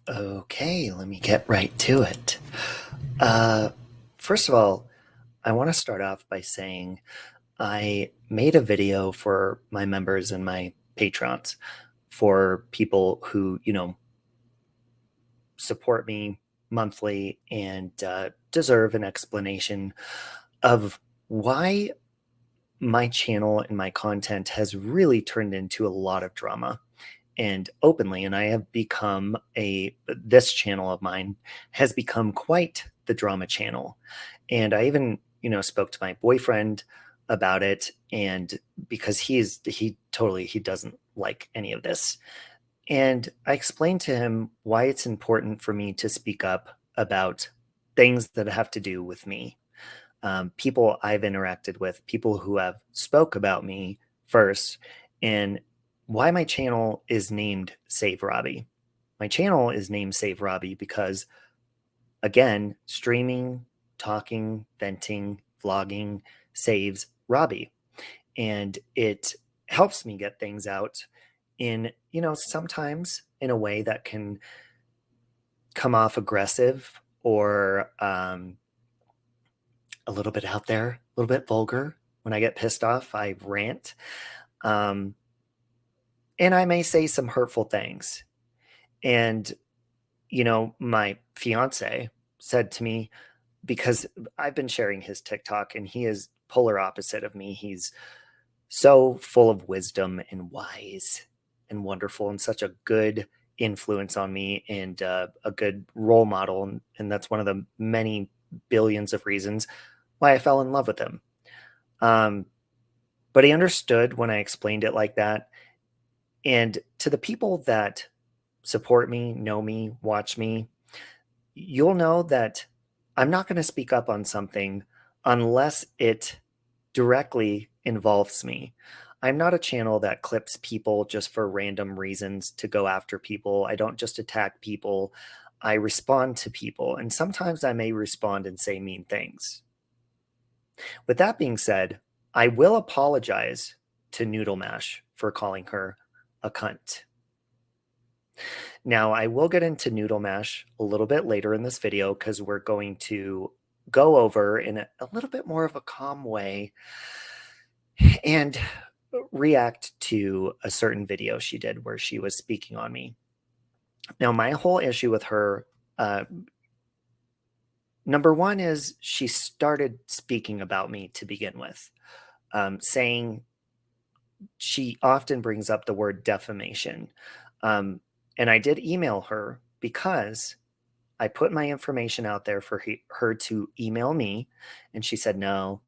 Okay, let me get right to it. Uh, First of all, I want to start off by saying I made a video for my members and my patrons, for people who, support me monthly and deserve an explanation of why my channel and my content has really turned into a lot of drama and openly. And I have become this channel of mine has become quite the drama channel. And I even, spoke to my boyfriend about it. And because he doesn't like any of this. And I explained to him why it's important for me to speak up about things that have to do with me, people I've interacted with, people who have spoke about me first, and why my channel is named Save Robbie. My channel is named Save Robbie because, again, streaming, talking, venting, vlogging saves Robbie. And it helps me get things out in, sometimes in a way that can come off aggressive or a little bit out there, a little bit vulgar. When I get pissed off, I rant. Um, and I may say some hurtful things. And, my fiance said to me, because I've been sharing his TikTok and he is polar opposite of me. He's so full of wisdom and wise and wonderful and such a good influence on me and a good role model. And that's one of the many billions of reasons why I fell in love with him. Um, but he understood when I explained it like that. And to the people that support me, know me, watch me, you'll know that I'm not going to speak up on something unless it directly involves me. I'm not a channel that clips people just for random reasons to go after people. I don't just attack people. I respond to people. And sometimes I may respond and say mean things. With that being said, I will apologize to Noodle Mash for calling her a cunt. Now, I will get into Noodle Mash a little bit later in this video because we're going to go over in a little bit more of a calm way and react to a certain video she did where she was speaking on me. Now, my whole issue with her, number one, is she started speaking about me to begin with, saying she often brings up the word defamation. And I did email her because I put my information out there for her to email me. And she said, no.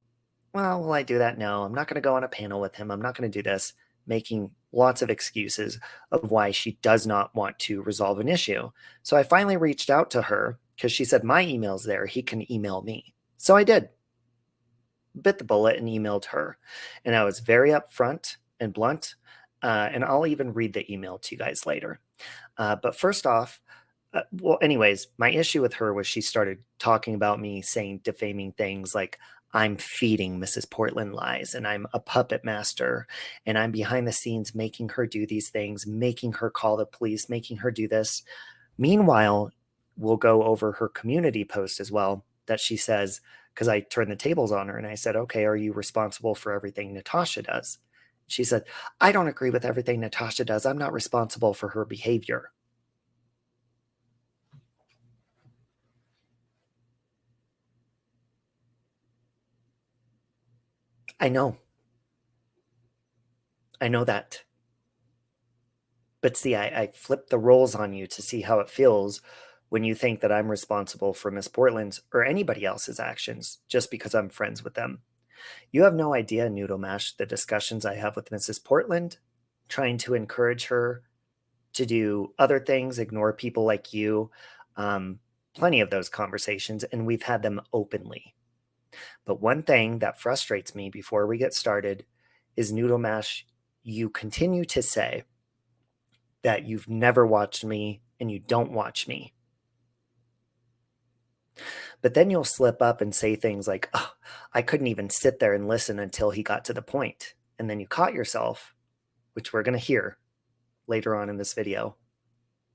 Well, will I do that? No, I'm not going to go on a panel with him. I'm not going to do this, making lots of excuses of why she does not want to resolve an issue. So I finally reached out to her because she said, my email's there. He can email me. So I did. Bit the bullet and emailed her. And I was very upfront and blunt. And I'll even read the email to you guys later. But first off, well, anyways, my issue with her was she started talking about me, saying defaming things like I'm feeding Mrs. Portland lies and I'm a puppet master and I'm behind the scenes making her do these things, making her call the police, making her do this. Meanwhile, we'll go over her community post as well that she says, because I turned the tables on her and I said, okay, are you responsible for everything Natasha does? She said, I don't agree with everything Natasha does. I'm not responsible for her behavior. I know. I know that. But see, I flipped the roles on you to see how it feels when you think that I'm responsible for Miss Portland's or anybody else's actions just because I'm friends with them. You have no idea, Noodle Mash, the discussions I have with Mrs. Portland, trying to encourage her to do other things, ignore people like you. Plenty of those conversations, and we've had them openly. But one thing that frustrates me before we get started is Noodle Mash, you continue to say that you've never watched me and you don't watch me. But then you'll slip up and say things like, oh, I couldn't even sit there and listen until he got to the point. And then you caught yourself, which we're going to hear later on in this video.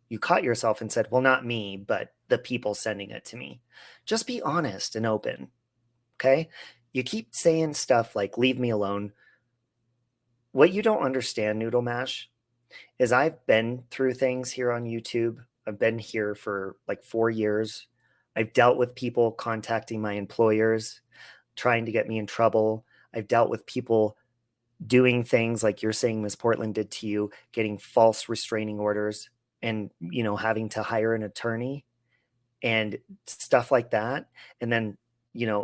you caught yourself and said, well, not me, but the people sending it to me. Just be honest and open, okay? You keep saying stuff like, leave me alone. What you don't understand, Noodle Mash, is I've been through things here on YouTube. I've been here for like 4 years. I've dealt with people contacting my employers, trying to get me in trouble. I've dealt with people doing things like you're saying Miss Portland did to you, getting false restraining orders and, having to hire an attorney and stuff like that. And then,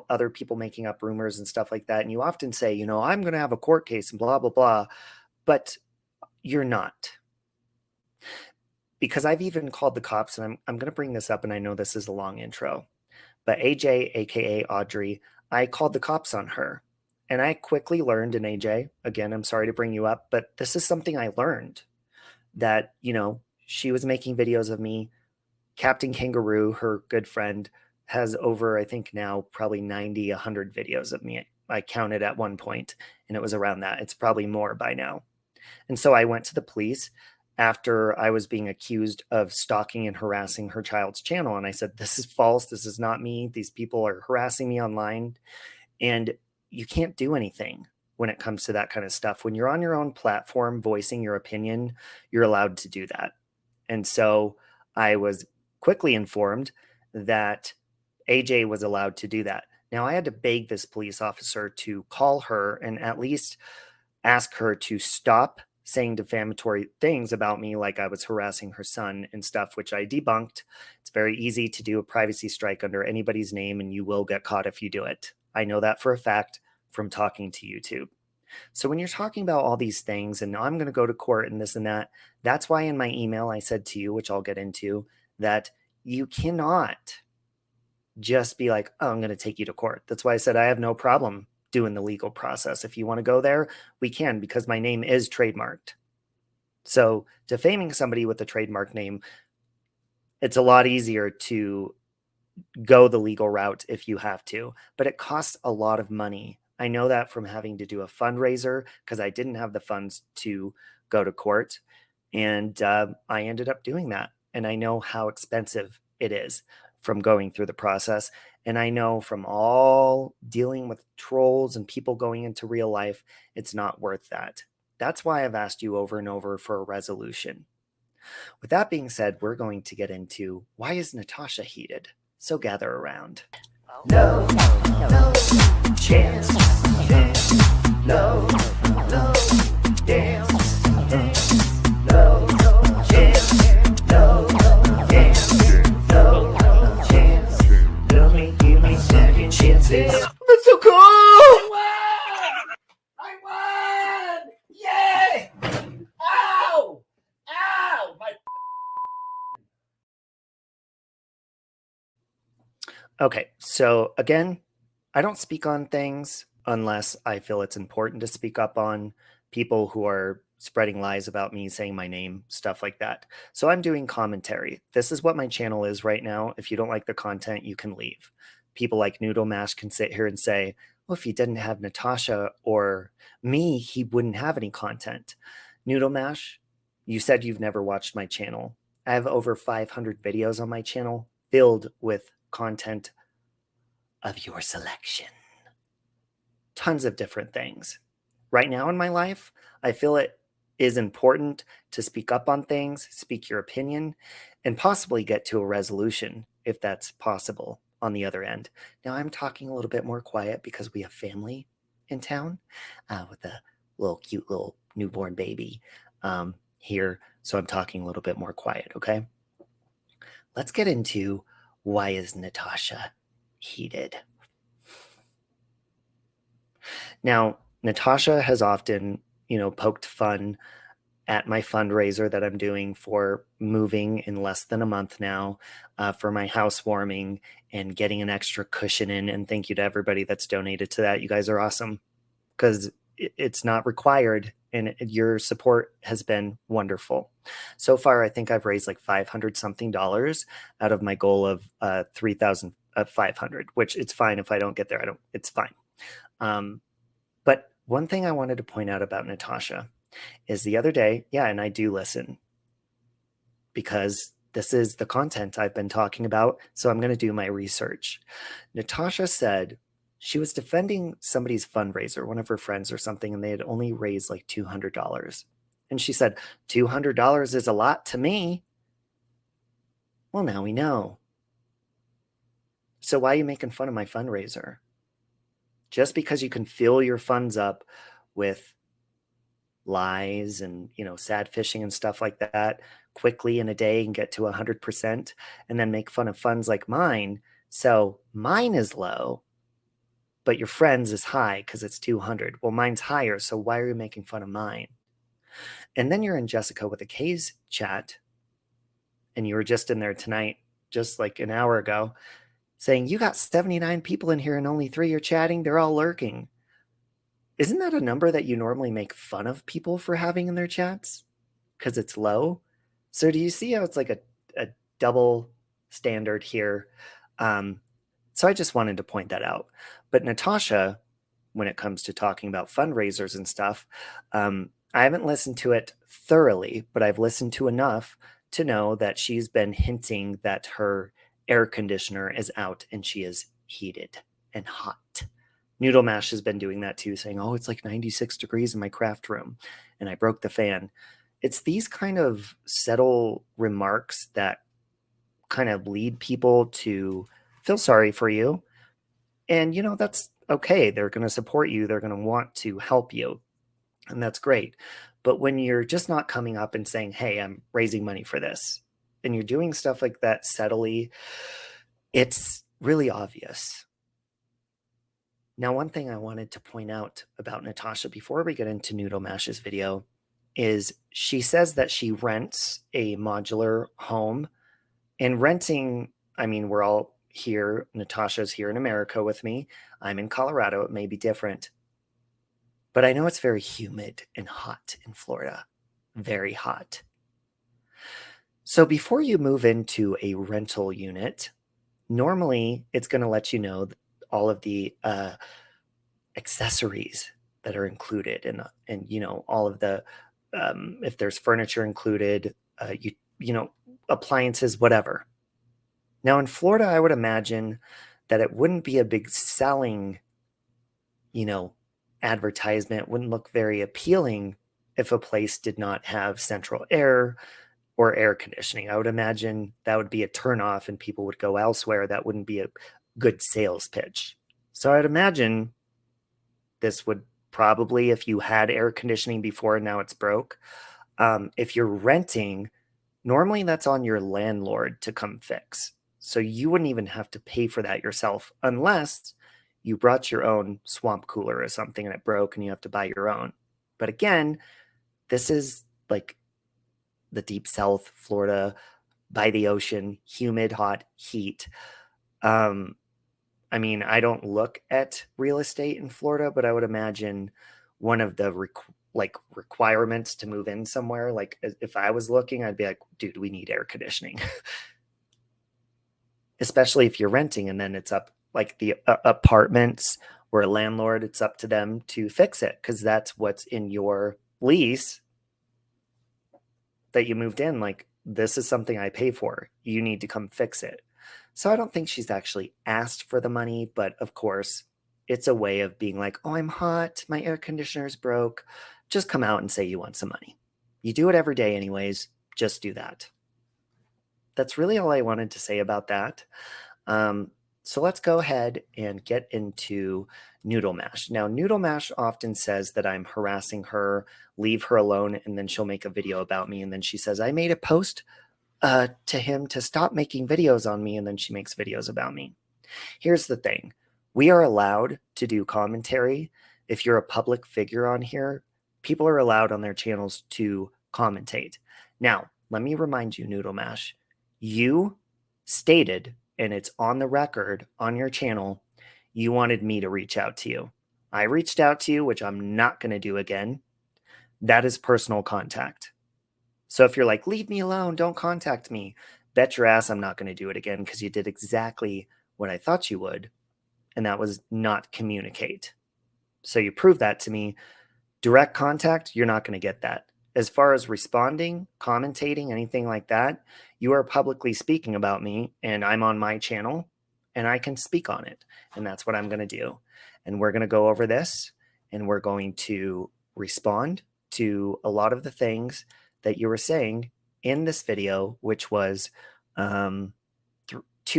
other people making up rumors and stuff like that. And you often say, I'm going to have a court case and blah, blah, blah. But you're not. Because I've even called the cops, and I'm going to bring this up, and I know this is a long intro, but AJ, aka Audrey, I called the cops on her. And I quickly learned, and AJ, again, I'm sorry to bring you up, but this is something I learned, that, she was making videos of me. Captain Kangaroo, her good friend, has over, I think now, probably 90, 100 videos of me. I counted at one point, and it was around that. It's probably more by now. And so I went to the police after I was being accused of stalking and harassing her child's channel. And I said, this is false. This is not me. These people are harassing me online. And you can't do anything when it comes to that kind of stuff. When you're on your own platform voicing your opinion, you're allowed to do that. And so I was quickly informed that AJ was allowed to do that. Now I had to beg this police officer to call her and at least ask her to stop saying defamatory things about me, like I was harassing her son and stuff, which I debunked. It's very easy to do a privacy strike under anybody's name, and you will get caught if you do it. I know that for a fact from talking to YouTube. So when you're talking about all these things and I'm going to go to court and this and that, that's why in my email I said to you, which I'll get into, that you cannot just be like, oh, I'm going to take you to court. That's why I said I have no problem doing the legal process. If you want to go there, we can, because my name is trademarked. So defaming somebody with a trademark name, it's a lot easier to go the legal route if you have to, but it costs a lot of money. I know that from having to do a fundraiser because I didn't have the funds to go to court. And I ended up doing that. And I know how expensive it is from going through the process. And I know from all dealing with trolls and people going into real life, it's not worth that. That's why I've asked you over and over for a resolution. With that being said, we're going to get into why is Natasha heated? So gather around. No, no chance. No, no dance. No, no chance. No, no dance. No, no chance. Give me second chances. That's so cool! I won! Yay! Ow! Ow! Okay, so again, I don't speak on things unless I feel it's important to speak up on people who are spreading lies about me, saying my name, stuff like that. So I'm doing commentary. This is what my channel is right now. If you don't like the content, you can leave. People like Noodle Mash can sit here and say, well, if he didn't have Natasha or me, he wouldn't have any content. Noodle Mash, you said you've never watched my channel. I have over 500 videos on my channel filled with content of your selection. Tons of different things. Right now in my life, I feel it is important to speak up on things, speak your opinion, and possibly get to a resolution if that's possible on the other end. Now I'm talking a little bit more quiet because we have family in town with a little cute little newborn baby here. So I'm talking a little bit more quiet, okay? Let's get into why is Natasha heated? Now, Natasha has often, poked fun at my fundraiser that I'm doing for moving in less than a month now, for my housewarming and getting an extra cushion in. And thank you to everybody that's donated to that. You guys are awesome because it's not required and your support has been wonderful. So far, I think I've raised like $500 something out of my goal of 3,500, which it's fine if I don't get there. It's fine. But one thing I wanted to point out about Natasha is the other day, yeah, and I do listen. because this is the content I've been talking about, so I'm going to do my research. Natasha said she was defending somebody's fundraiser, one of her friends or something, and they had only raised like $200. And she said, $200 is a lot to me. Well, now we know. So why are you making fun of my fundraiser? Just because you can fill your funds up with lies and, sad fishing and stuff like that quickly in a day and get to 100% and then make fun of funds like mine. So mine is low, but your friend's is high because it's 200. Well, mine's higher, so why are you making fun of mine? And then you're in Jessica with a K's chat, and you were just in there tonight, just like an hour ago, saying, you got 79 people in here and only 3 are chatting. They're all lurking. Isn't that a number that you normally make fun of people for having in their chats? Because it's low? So do you see how it's like a double standard here? So I just wanted to point that out. But Natasha, when it comes to talking about fundraisers and stuff, I haven't listened to it thoroughly, but I've listened to enough to know that she's been hinting that her air conditioner is out and she is heated and hot. Noodle Mash has been doing that too, saying, oh, it's like 96 degrees in my craft room and I broke the fan. It's these kind of subtle remarks that kind of lead people to feel sorry for you. And, that's okay. They're going to support you. They're going to want to help you. And that's great. But when you're just not coming up and saying, hey, I'm raising money for this, and you're doing stuff like that subtly, it's really obvious. Now, one thing I wanted to point out about Natasha before we get into Noodle Mash's video is she says that she rents a modular home. And renting, I mean, we're all here. Natasha's here in America with me. I'm in Colorado. It may be different. But I know it's very humid and hot in Florida. Very hot. So before you move into a rental unit, normally it's going to let you know all of the accessories that are included and all of the if there's furniture included, appliances, whatever. Now in Florida, I would imagine that it wouldn't be a big selling, advertisement, wouldn't look very appealing if a place did not have central air or air conditioning. I would imagine that would be a turnoff and people would go elsewhere. That wouldn't be a good sales pitch. So I'd imagine this would probably, if you had air conditioning before and now it's broke, if you're renting, normally that's on your landlord to come fix. So you wouldn't even have to pay for that yourself unless you brought your own swamp cooler or something and it broke and you have to buy your own. But again, this is like the deep south, Florida, by the ocean, humid, hot, heat. I mean, I don't look at real estate in Florida, but I would imagine one of the requirements to move in somewhere, like if I was looking, I'd be like, dude, we need air conditioning. Especially if you're renting and then it's up like the apartments or a landlord, it's up to them to fix it because that's what's in your lease that you moved in. Like, this is something I pay for. You need to come fix it. So I don't think she's actually asked for the money, but of course, it's a way of being like, oh, I'm hot. My air conditioner's broke. Just come out and say you want some money. You do it every day anyways. Just do that. That's really all I wanted to say about that. So let's go ahead and get into Noodle Mash. Now, Noodle Mash often says that I'm harassing her, leave her alone, and then she'll make a video about me. And then she says, I made a post to him to stop making videos on me, and then she makes videos about me. Here's the thing. We are allowed to do commentary. If you're a public figure on here, people are allowed on their channels to commentate. Now, let me remind you, Noodle Mash, you stated, and it's on the record on your channel, you wanted me to reach out to you. I reached out to you, which I'm not going to do again. That is personal contact. So if you're like, leave me alone, don't contact me, bet your ass I'm not going to do it again because you did exactly what I thought you would, and that was not communicate. So you proved that to me. Direct contact, you're not going to get that. as far as responding, commentating, anything like that, you are publicly speaking about me, and I'm on my channel, and I can speak on it. And that's what I'm going to do. And we're going to go over this, and we're going to respond to a lot of the things that you were saying in this video, which was 2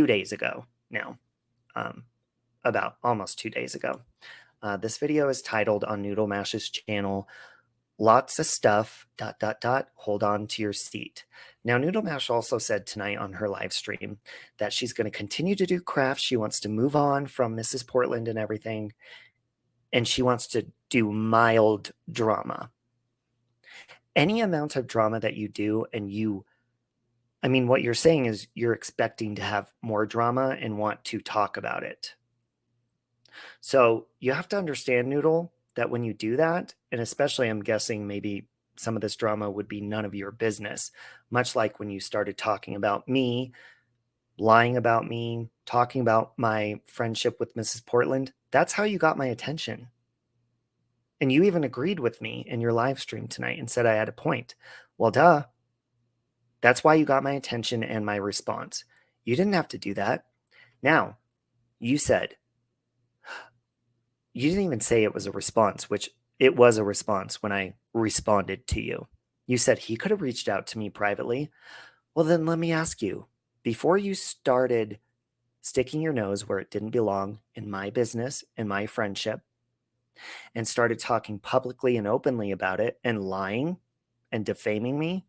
days ago now, about almost 2 days ago. This video is titled on Noodle Mash's channel, Lots of Stuff, ... hold on to your seat. Now, Noodle Mash also said tonight on her live stream that she's going to continue to do crafts. She wants to move on from Mrs. Portland and everything, and she wants to do mild drama. Any amount of drama that you do, and I mean, what you're saying is you're expecting to have more drama and want to talk about it. So you have to understand, Noodle, that when you do that, and especially I'm guessing maybe some of this drama would be none of your business, much like when you started talking about me, lying about me, talking about my friendship with Mrs. Portland. That's how you got my attention. And you even agreed with me in your live stream tonight and said I had a point. Well, duh. That's why you got my attention and my response. You didn't have to do that. Now, you said, you didn't even say it was a response, which it was a response when I responded to you. You said he could have reached out to me privately. Well, then let me ask you, before you started sticking your nose where it didn't belong in my business and my friendship, and started talking publicly and openly about it and lying and defaming me,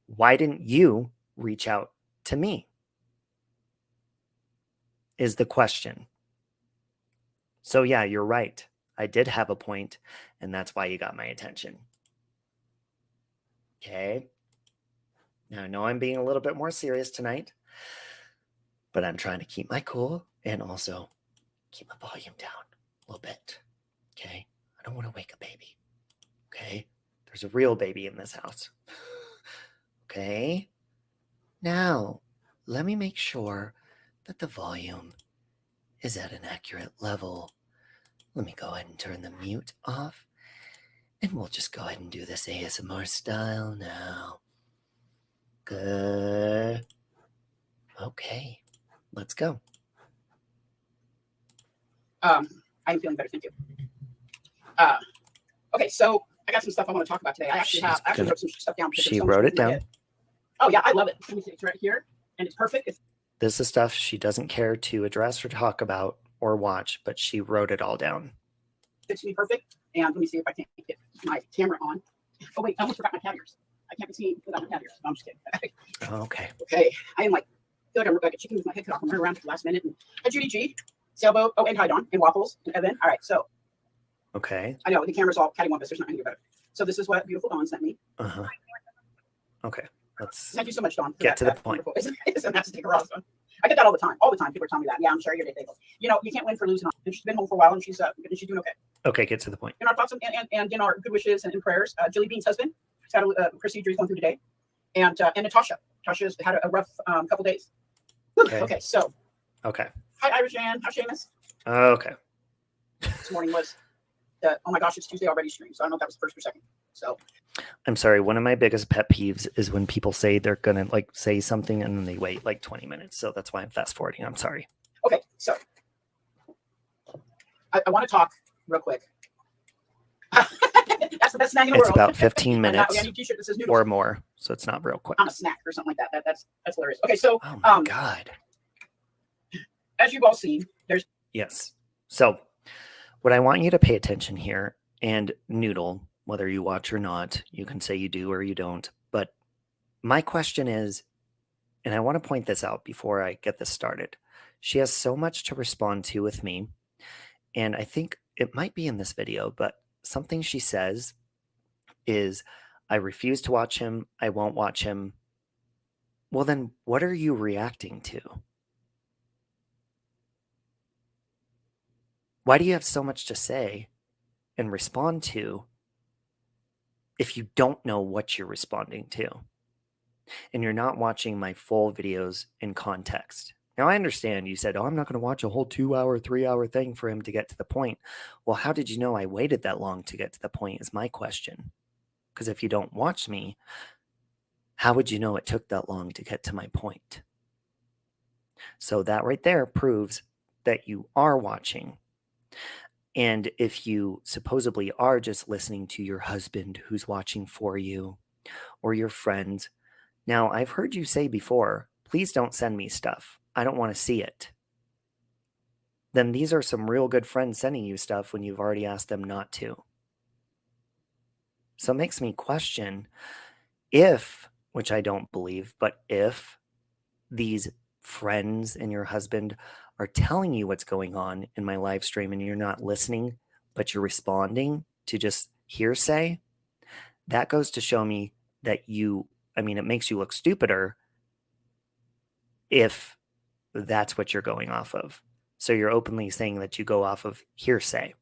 why didn't you reach out to me? Is the question. So yeah, you're right. I did have a point, and that's why you got my attention. Okay. Now I know I'm being a little bit more serious tonight, but I'm trying to keep my cool and also keep my volume down a little bit. Okay. I don't want to wake a baby. Okay. There's a real baby in this house. Okay. Now, let me make sure that the volume is at an accurate level. Let me go ahead and turn the mute off, and we'll just go ahead and do this ASMR style now. Good. Okay, let's go. I'm feeling better, thank you. Okay, so I got some stuff I want to talk about today. I actually wrote some stuff down. She wrote it down. Oh yeah, I love it. Let me see, it's right here, and it's perfect. This is stuff she doesn't care to address or talk about or watch, but she wrote it all down. Fits me perfect. And let me see if I can get my camera on. Oh wait, I almost forgot my cat ears. I can't be seen without my cat ears. No, I'm just kidding. Okay. Okay, I am like, feel like I'm like a chicken with my head cut off. I'm running around at the last minute. And Judy G, Sailboat, and Hydon, and Waffles, and Evan. All right, so. Okay. I know the camera's all cattywampus. There's nothing about it. So this is what beautiful Dawn sent me. Okay. Thank you so much, Dawn. Get to the point. I get that all the time. All the time, people are telling me that. Yeah, I'm sure you're disabled. You know, you can't win for losing. And she's been home for a while, and she's doing okay. Okay, get to the point. In our thoughts and in our good wishes and in prayers, Jilly Bean's husband, he's got a procedure he's going through today, and Natasha. Natasha's had a rough couple days. Okay, so. Okay. Hi, Irish Ann. How's Seamus? Okay. This morning was oh my gosh, it's Tuesday already stream. So I don't know if that was first or second. So I'm sorry. One of my biggest pet peeves is when people say they're going to say something and then they wait 20 minutes. So that's why I'm fast forwarding. I'm sorry. Okay. So I want to talk real quick. That's the best snack in the world. It's about 15 minutes or more. So it's not real quick. On a snack or something like that. That's hilarious. Okay. So, oh my God. As you've all seen, there's. Yes. So what I want you to pay attention here, and Noodle, whether you watch or not, you can say you do or you don't. But my question is, and I want to point this out before I get this started. She has so much to respond to with me. And I think it might be in this video, but something she says is, I refuse to watch him. I won't watch him. Well, then what are you reacting to? Why do you have so much to say and respond to if you don't know what you're responding to and you're not watching my full videos in context? Now, I understand you said, oh, I'm not going to watch a whole 2-hour, 3-hour thing for him to get to the point. Well, how did you know I waited that long to get to the point is my question. Because if you don't watch me, how would you know it took that long to get to my point? So that right there proves that you are watching. And if you supposedly are just listening to your husband who's watching for you or your friends, now I've heard you say before, please don't send me stuff. I don't want to see it. Then these are some real good friends sending you stuff when you've already asked them not to. So it makes me question if, which I don't believe, but if these friends and your husband are telling you what's going on in my live stream and you're not listening, but you're responding to just hearsay, that goes to show me that it makes you look stupider if that's what you're going off of. So you're openly saying that you go off of hearsay.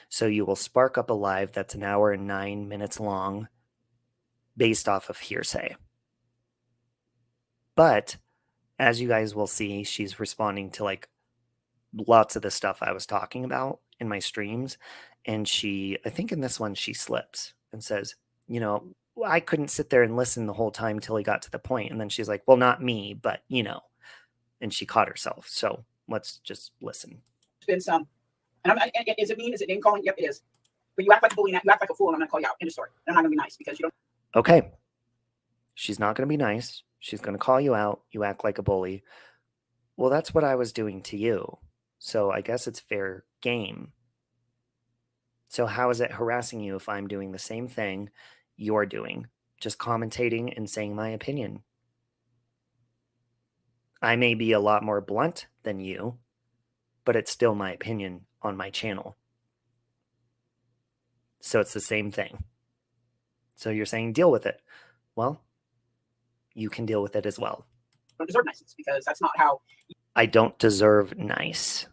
So you will spark up a live that's an hour and 9 minutes long based off of hearsay. But as you guys will see, she's responding to like lots of the stuff I was talking about in my streams. And I think in this one, she slips and says, I couldn't sit there and listen the whole time till he got to the point. And then she's like, well, not me, but and she caught herself. So let's just listen. There's been some, and is it mean? Is it name calling? Yep, it is. But you act like a bully, you act like a fool, and I'm going to call you out. End of story. I'm not going to be nice because you don't. Okay. She's not going to be nice. She's going to call you out. You act like a bully. Well, that's what I was doing to you. So I guess it's fair game. So how is it harassing you if I'm doing the same thing you're doing? Just commentating and saying my opinion. I may be a lot more blunt than you, but it's still my opinion on my channel. So it's the same thing. So you're saying deal with it. Well, you can deal with it as well. I don't deserve niceness because that's not how. I don't deserve nice.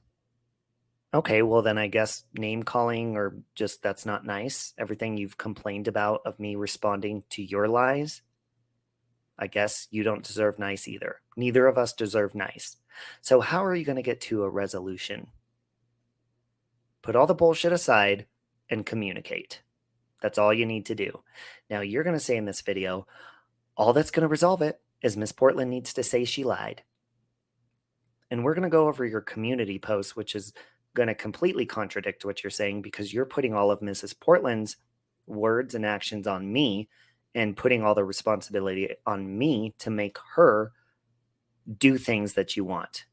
Okay, well then I guess name calling or just that's not nice. Everything you've complained about of me responding to your lies, I guess you don't deserve nice either. Neither of us deserve nice. So how are you going to get to a resolution? Put all the bullshit aside and communicate. That's all you need to do. Now you're going to say in this video, all that's going to resolve it is Miss Portland needs to say she lied. And we're going to go over your community post, which is going to completely contradict what you're saying because you're putting all of Mrs. Portland's words and actions on me and putting all the responsibility on me to make her do things that you want.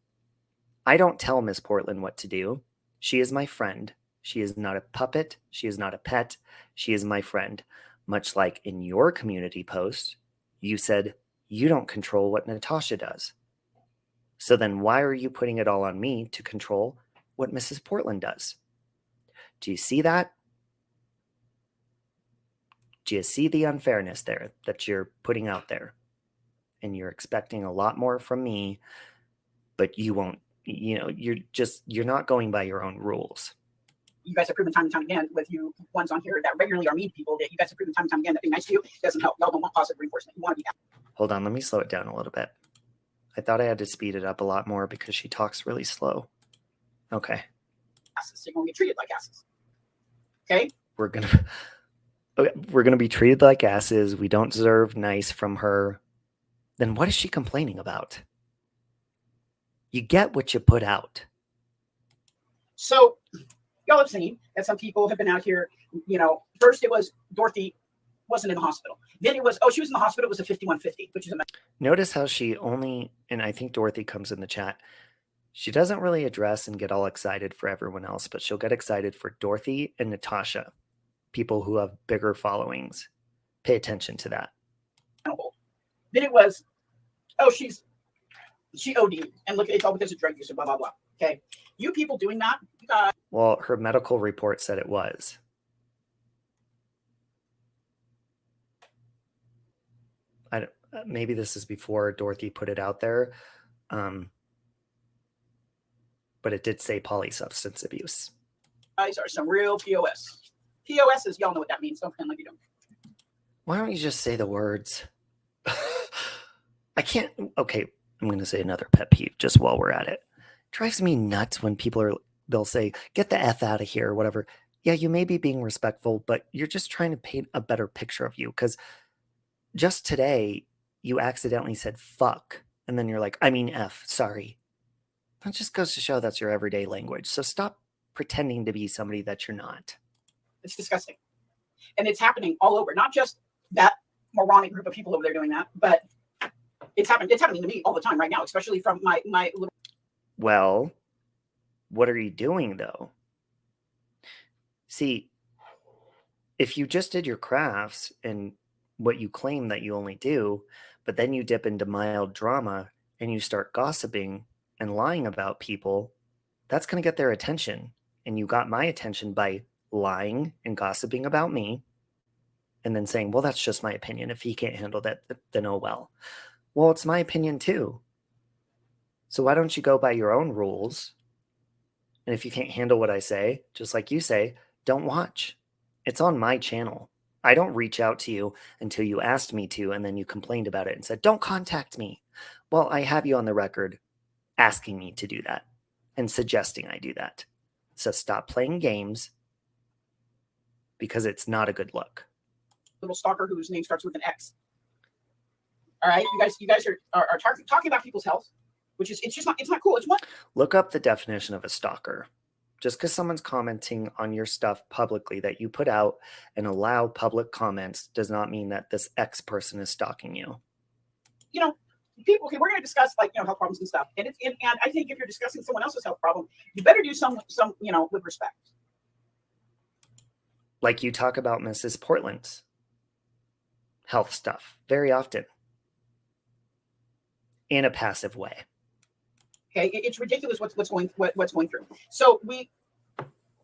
I don't tell Miss Portland what to do. She is my friend. She is not a puppet. She is not a pet. She is my friend. Much like in your community post, you said you don't control what Natasha does. So then why are you putting it all on me to control what Mrs. Portland does? Do you see that? Do you see the unfairness there that you're putting out there? And you're expecting a lot more from me, but you won't, you're not going by your own rules. You guys have proven time and time again with you ones on here that regularly are mean to people that you guys have proven time and time again that being nice to you doesn't help. Y'all don't want positive reinforcement. You want to be happy. Hold on, let me slow it down a little bit. I thought I had to speed it up a lot more because she talks really slow. Okay. Asses. You're going to get treated like asses. Okay? We're gonna be treated like asses. We don't deserve nice from her. Then what is she complaining about? You get what you put out. So y'all have seen that some people have been out here, first it was Dorothy wasn't in the hospital. Then it was, she was in the hospital, it was a 5150, which is a... Notice how she only, and I think Dorothy comes in the chat, she doesn't really address and get all excited for everyone else, but she'll get excited for Dorothy and Natasha, people who have bigger followings. Pay attention to that. Then it was, she OD'd, and look, it's all because of drug use, blah, blah, blah. Okay? You people doing that, well, her medical report said it was. Maybe this is before Dorothy put it out there, but it did say polysubstance abuse. Guys are some real POS. POSs, y'all know what that means. Don't pretend like you don't. Why don't you just say the words? I can't. Okay, I'm going to say another pet peeve just while we're at it. Drives me nuts when they'll say, get the F out of here or whatever. yeah, you may be being respectful, but you're just trying to paint a better picture of you. Because just today, you accidentally said fuck, and then you're like, I mean F, sorry. That just goes to show that's your everyday language. So stop pretending to be somebody that you're not. It's disgusting. And it's happening all over, not just that moronic group of people over there doing that, but it's happening to me all the time right now, especially from my little. Well, what are you doing though? See, if you just did your crafts and what you claim that you only do, but then you dip into mild drama and you start gossiping and lying about people, that's going to get their attention. And you got my attention by lying and gossiping about me and then saying, well, that's just my opinion. If he can't handle that, then oh well. Well, it's my opinion too. So why don't you go by your own rules? And if you can't handle what I say, just like you say, don't watch. It's on my channel. I don't reach out to you until you asked me to, and then you complained about it and said, don't contact me. Well, I have you on the record asking me to do that and suggesting I do that. So stop playing games because it's not a good look. Little stalker whose name starts with an X. All right, you guys are talking about people's health, which is it's not cool. It's what? Look up the definition of a stalker. Just because someone's commenting on your stuff publicly that you put out and allow public comments does not mean that this X person is stalking you. You know, people. Okay, we're going to discuss health problems and stuff, and I think if you're discussing someone else's health problem, you better do some with respect. Like you talk about Mrs. Portland's health stuff very often in a passive way. Okay, it's ridiculous what's going through. So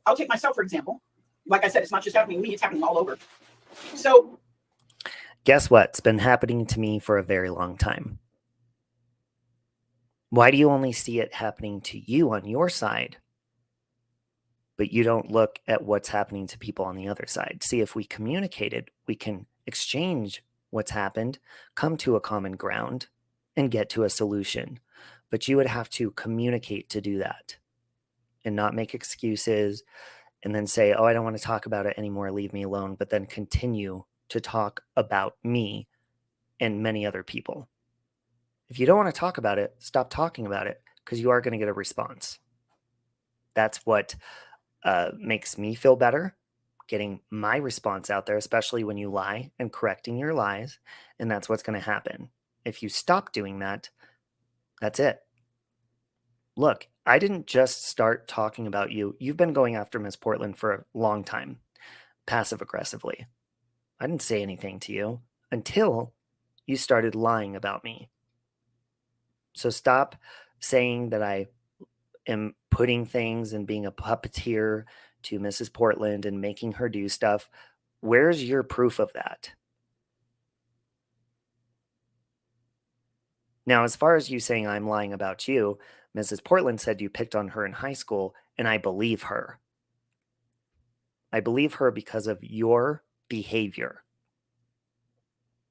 I'll take myself for example. Like I said, it's not just happening to me; it's happening all over. So, guess what? It's been happening to me for a very long time. Why do you only see it happening to you on your side, but you don't look at what's happening to people on the other side? See, if we communicated, we can exchange what's happened, come to a common ground, and get to a solution. But you would have to communicate to do that and not make excuses and then say, oh, I don't want to talk about it anymore. Leave me alone. But then continue to talk about me and many other people. If you don't want to talk about it, stop talking about it because you are going to get a response. That's what makes me feel better, getting my response out there, especially when you lie and correcting your lies. And that's what's going to happen. If you stop doing that, that's it. Look, I didn't just start talking about you. You've been going after Miss Portland for a long time, passive aggressively. I didn't say anything to you until you started lying about me. So stop saying that I am putting things and being a puppeteer to Mrs. Portland and making her do stuff. Where's your proof of that? Now, as far as you saying I'm lying about you, Mrs. Portland said you picked on her in high school, and I believe her. I believe her because of your behavior.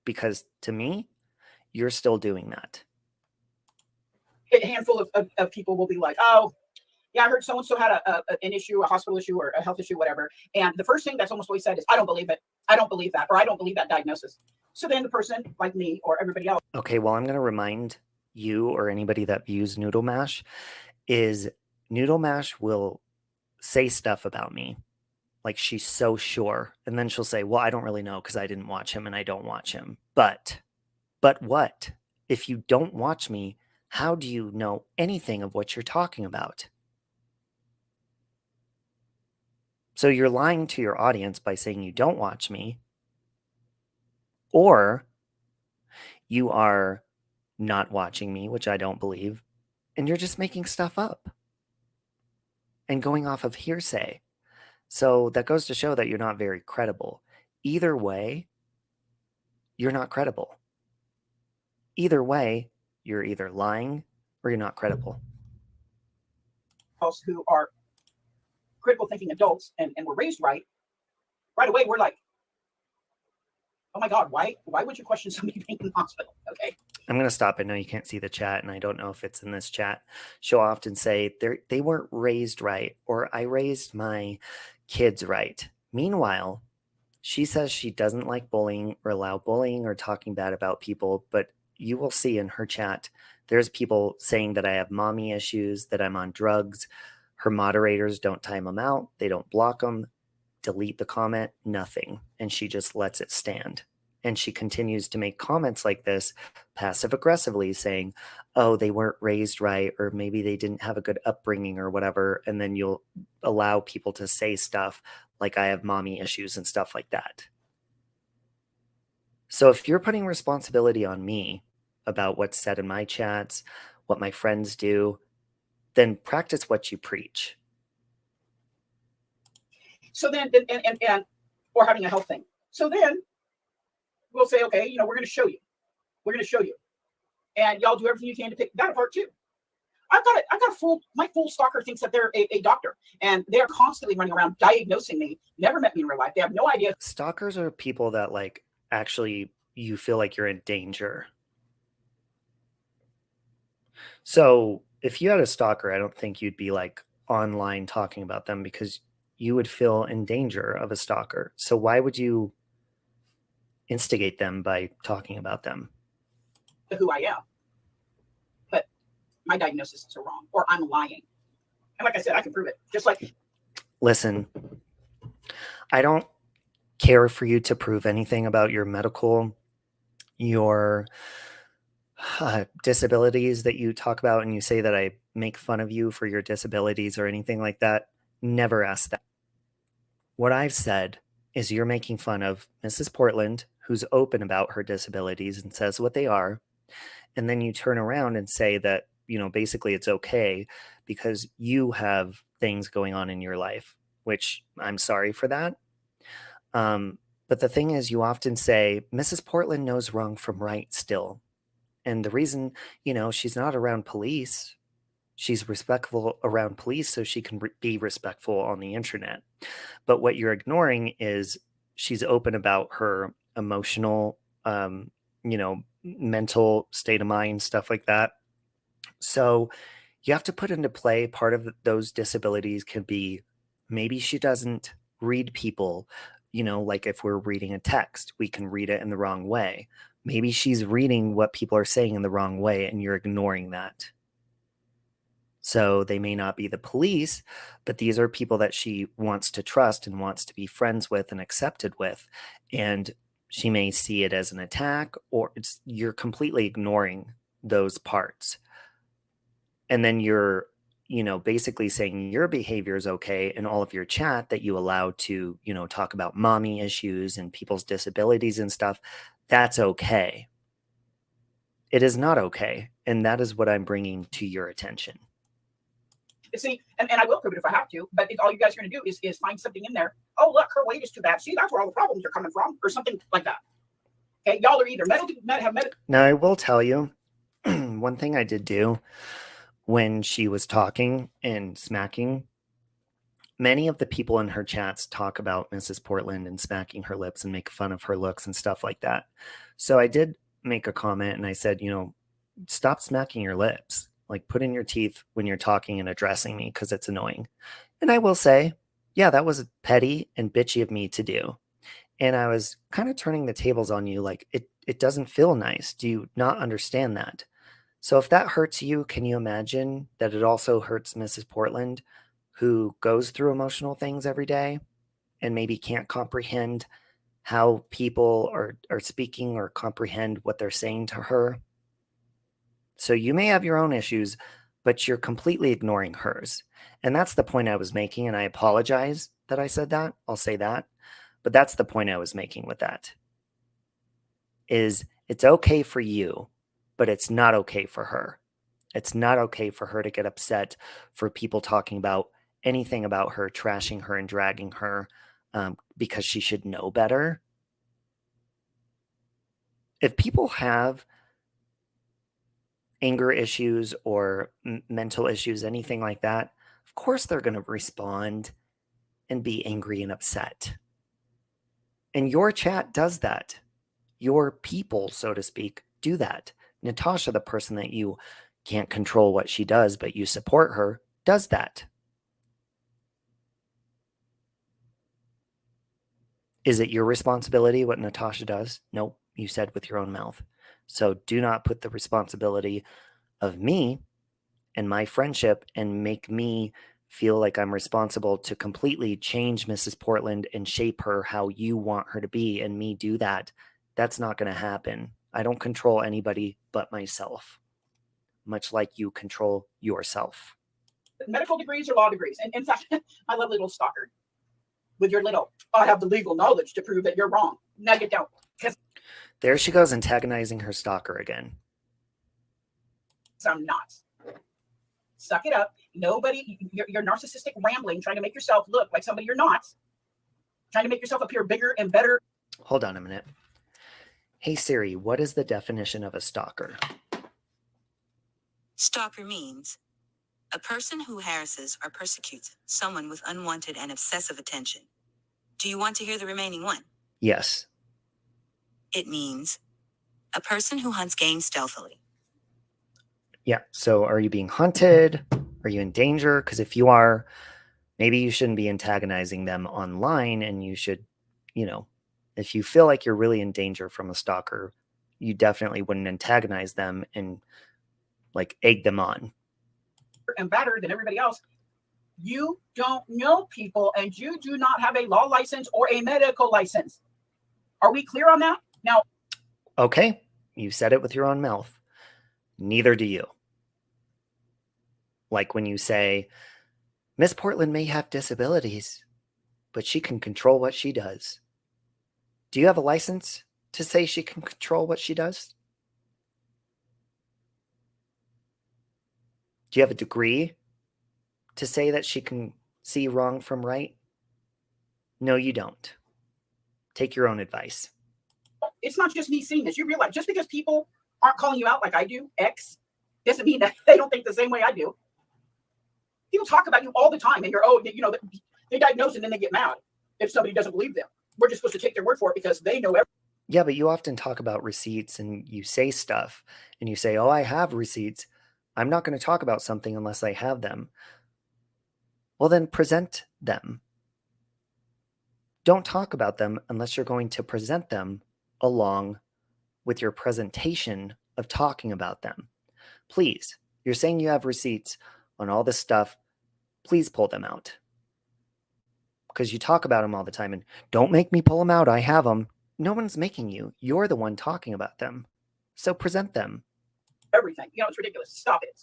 Because to me, you're still doing that. A handful of people will be like, oh, yeah, I heard so-and-so had an issue, a hospital issue or a health issue, whatever. And the first thing that's almost always said is, I don't believe it. I don't believe that. Or I don't believe that diagnosis. So then the person like me or everybody else. Okay, well, I'm going to remind you or anybody that views Noodle Mash is Noodle Mash will say stuff about me. Like she's so sure. And then she'll say, well, I don't really know because I didn't watch him and I don't watch him. But what? If you don't watch me, how do you know anything of what you're talking about? So you're lying to your audience by saying you don't watch me, or you are not watching me, which I don't believe, and you're just making stuff up and going off of hearsay. So that goes to show that you're not very credible. Either way, you're not credible. Either way, you're either lying or you're not credible. Who are critical thinking adults and were raised right away, we're like, oh my God, why would you question somebody being in the hospital? Okay. I'm going to stop. I know you can't see the chat, and I don't know if it's in this chat. She'll often say they weren't raised right, or I raised my kids right. Meanwhile, she says she doesn't like bullying or allow bullying or talking bad about people, but you will see in her chat, there's people saying that I have mommy issues, that I'm on drugs. Her moderators don't time them out, they don't block them, delete the comment, nothing. And she just lets it stand. And she continues to make comments like this passive aggressively, saying, oh, they weren't raised right, or maybe they didn't have a good upbringing or whatever. And then you'll allow people to say stuff like I have mommy issues and stuff like that. So if you're putting responsibility on me about what's said in my chats, what my friends do, then practice what you preach. So then, and or having a health thing. So then we'll say, okay, you know, we're going to show you. We're going to show you. And y'all do everything you can to pick that apart too. I've got my full stalker thinks that they're a doctor, and they're constantly running around diagnosing me, never met me in real life. They have no idea. Stalkers are people that like actually you feel like you're in danger. So if you had a stalker, I don't think you'd be like online talking about them because you would feel in danger of a stalker. So why would you instigate them by talking about them? Who I am. But my diagnosis is wrong, or I'm lying. And like I said, I can prove it. Just like, listen, I don't care for you to prove anything about your medical, your disabilities that you talk about, and you say that I make fun of you for your disabilities or anything like that. Never ask that. What I've said is you're making fun of Mrs. Portland, who's open about her disabilities and says what they are. And then you turn around and say that, you know, basically it's okay because you have things going on in your life, which I'm sorry for that. But the thing is, you often say, Mrs. Portland knows wrong from right still. And the reason, you know, she's not around police, she's respectful around police so she can be respectful on the internet. But what you're ignoring is she's open about her emotional, you know, mental state of mind, stuff like that. So you have to put into play part of those disabilities can be maybe she doesn't read people, you know, like if we're reading a text, we can read it in the wrong way. Maybe she's reading what people are saying in the wrong way and you're ignoring that. So they may not be the police, but these are people that she wants to trust and wants to be friends with and accepted with. And she may see it as an attack, or you're completely ignoring those parts. And then you're, you know, basically saying your behavior is okay and all of your chat that you allow to, you know, talk about mommy issues and people's disabilities and stuff. That's okay. It is not okay. And that is what I'm bringing to your attention. see, and I will prove it if I have to, but all you guys are going to do is find something in there. Oh, look, her weight is too bad. See, that's where all the problems are coming from, or something like that. Okay, y'all are either have medical. Now, I will tell you, one thing I did do when she was talking and smacking, many of the people in her chats talk about Mrs. Portland and smacking her lips and make fun of her looks and stuff like that. So I did make a comment and I said, you know, stop smacking your lips. Like put in your teeth when you're talking and addressing me because it's annoying. And I will say, yeah, that was petty and bitchy of me to do. And I was kind of turning the tables on you like it doesn't feel nice. Do you not understand that? So if that hurts you, can you imagine that it also hurts Mrs. Portland, who goes through emotional things every day and maybe can't comprehend how people are speaking or comprehend what they're saying to her? So you may have your own issues, but you're completely ignoring hers. And that's the point I was making. And I apologize that I said that. I'll say that. But that's the point I was making with that. Is it's okay for you, but it's not okay for her. It's not okay for her to get upset for people talking about anything about her, trashing her and dragging her because she should know better. If people have anger issues or mental issues, anything like that, of course they're going to respond and be angry and upset. And your chat does that. Your people, so to speak, do that. Natasha, the person that you can't control what she does, but you support her, does that. Is it your responsibility what Natasha does? Nope, you said with your own mouth. So do not put the responsibility of me and my friendship and make me feel like I'm responsible to completely change Mrs. Portland and shape her how you want her to be, and me do that. That's not going to happen. I don't control anybody but myself, much like you control yourself. Medical degrees or law degrees. And in fact, I love little stalker with your little, I have the legal knowledge to prove that you're wrong. No, you don't. Because There she goes, antagonizing her stalker again. I'm not. Suck it up. Nobody, you're narcissistic rambling, trying to make yourself look like somebody you're not, trying to make yourself appear bigger and better. Hold on a minute. Hey Siri, what is the definition of a stalker? Stalker means a person who harasses or persecutes someone with unwanted and obsessive attention. Do you want to hear the remaining one? Yes. It means a person who hunts game stealthily. Yeah, so are you being hunted? Are you in danger? Because if you are, maybe you shouldn't be antagonizing them online, and you should, if you feel like you're really in danger from a stalker, you definitely wouldn't antagonize them and like egg them on. And better than everybody else. You don't know people, and you do not have a law license or a medical license. Are we clear on that? Now, okay, you said it with your own mouth. Neither do you. Like when you say, Miss Portland may have disabilities, but she can control what she does. Do you have a license to say she can control what she does? Do you have a degree to say that she can see wrong from right? No, you don't. Take your own advice. it's not just me seeing this. You realize just because people aren't calling you out like I do, X, doesn't mean that they don't think the same way I do. People talk about you all the time, and they diagnose and then they get mad if somebody doesn't believe them. We're just supposed to take their word for it because they know everything. Yeah, but you often talk about receipts and you say stuff and you say, oh, I have receipts. I'm not going to talk about something unless I have them. Well, then present them. Don't talk about them unless you're going to present them along with your presentation of talking about them. Please, you're saying you have receipts on all this stuff. Please pull them out. Because you talk about them all the time, and don't make me pull them out. I have them. No one's making you. You're the one talking about them. So present them. Everything. It's ridiculous. Stop it.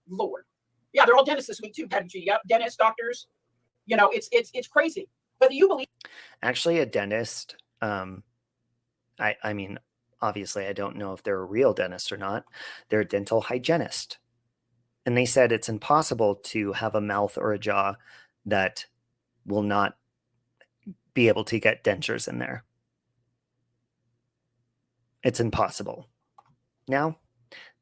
Lord. Yeah, they're all dentists this week too, Patty G. Yep, dentists, doctors. It's crazy. But you believe actually a dentist, I mean, obviously I don't know if they're a real dentist or not. They're a dental hygienist. And they said it's impossible to have a mouth or a jaw that will not be able to get dentures in there. It's impossible. Now,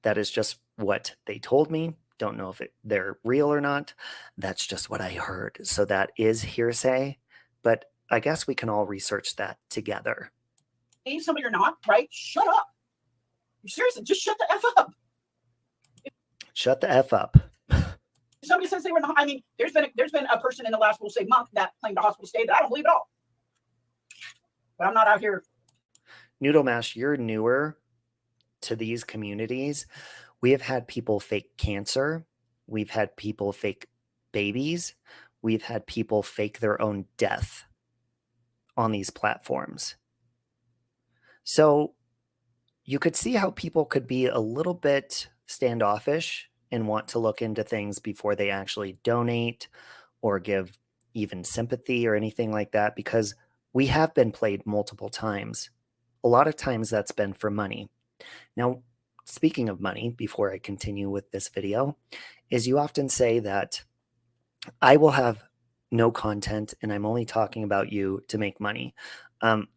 that is just what they told me. Don't know if they're real or not. That's just what I heard. So that is hearsay, but I guess we can all research that together. somebody or not, right? Shut up. Seriously, just shut the F up. Shut the F up. Somebody says they were in the, there's been a person in the last, we'll say, month that claimed a hospital stay that I don't believe at all. But I'm not out here. Noodle Mash, you're newer to these communities. We have had people fake cancer. We've had people fake babies. We've had people fake their own death on these platforms. So you could see how people could be a little bit standoffish and want to look into things before they actually donate or give even sympathy or anything like that, because we have been played multiple times. A lot of times that's been for money. Now, speaking of money, before I continue with this video, is you often say that I will have no content and I'm only talking about you to make money.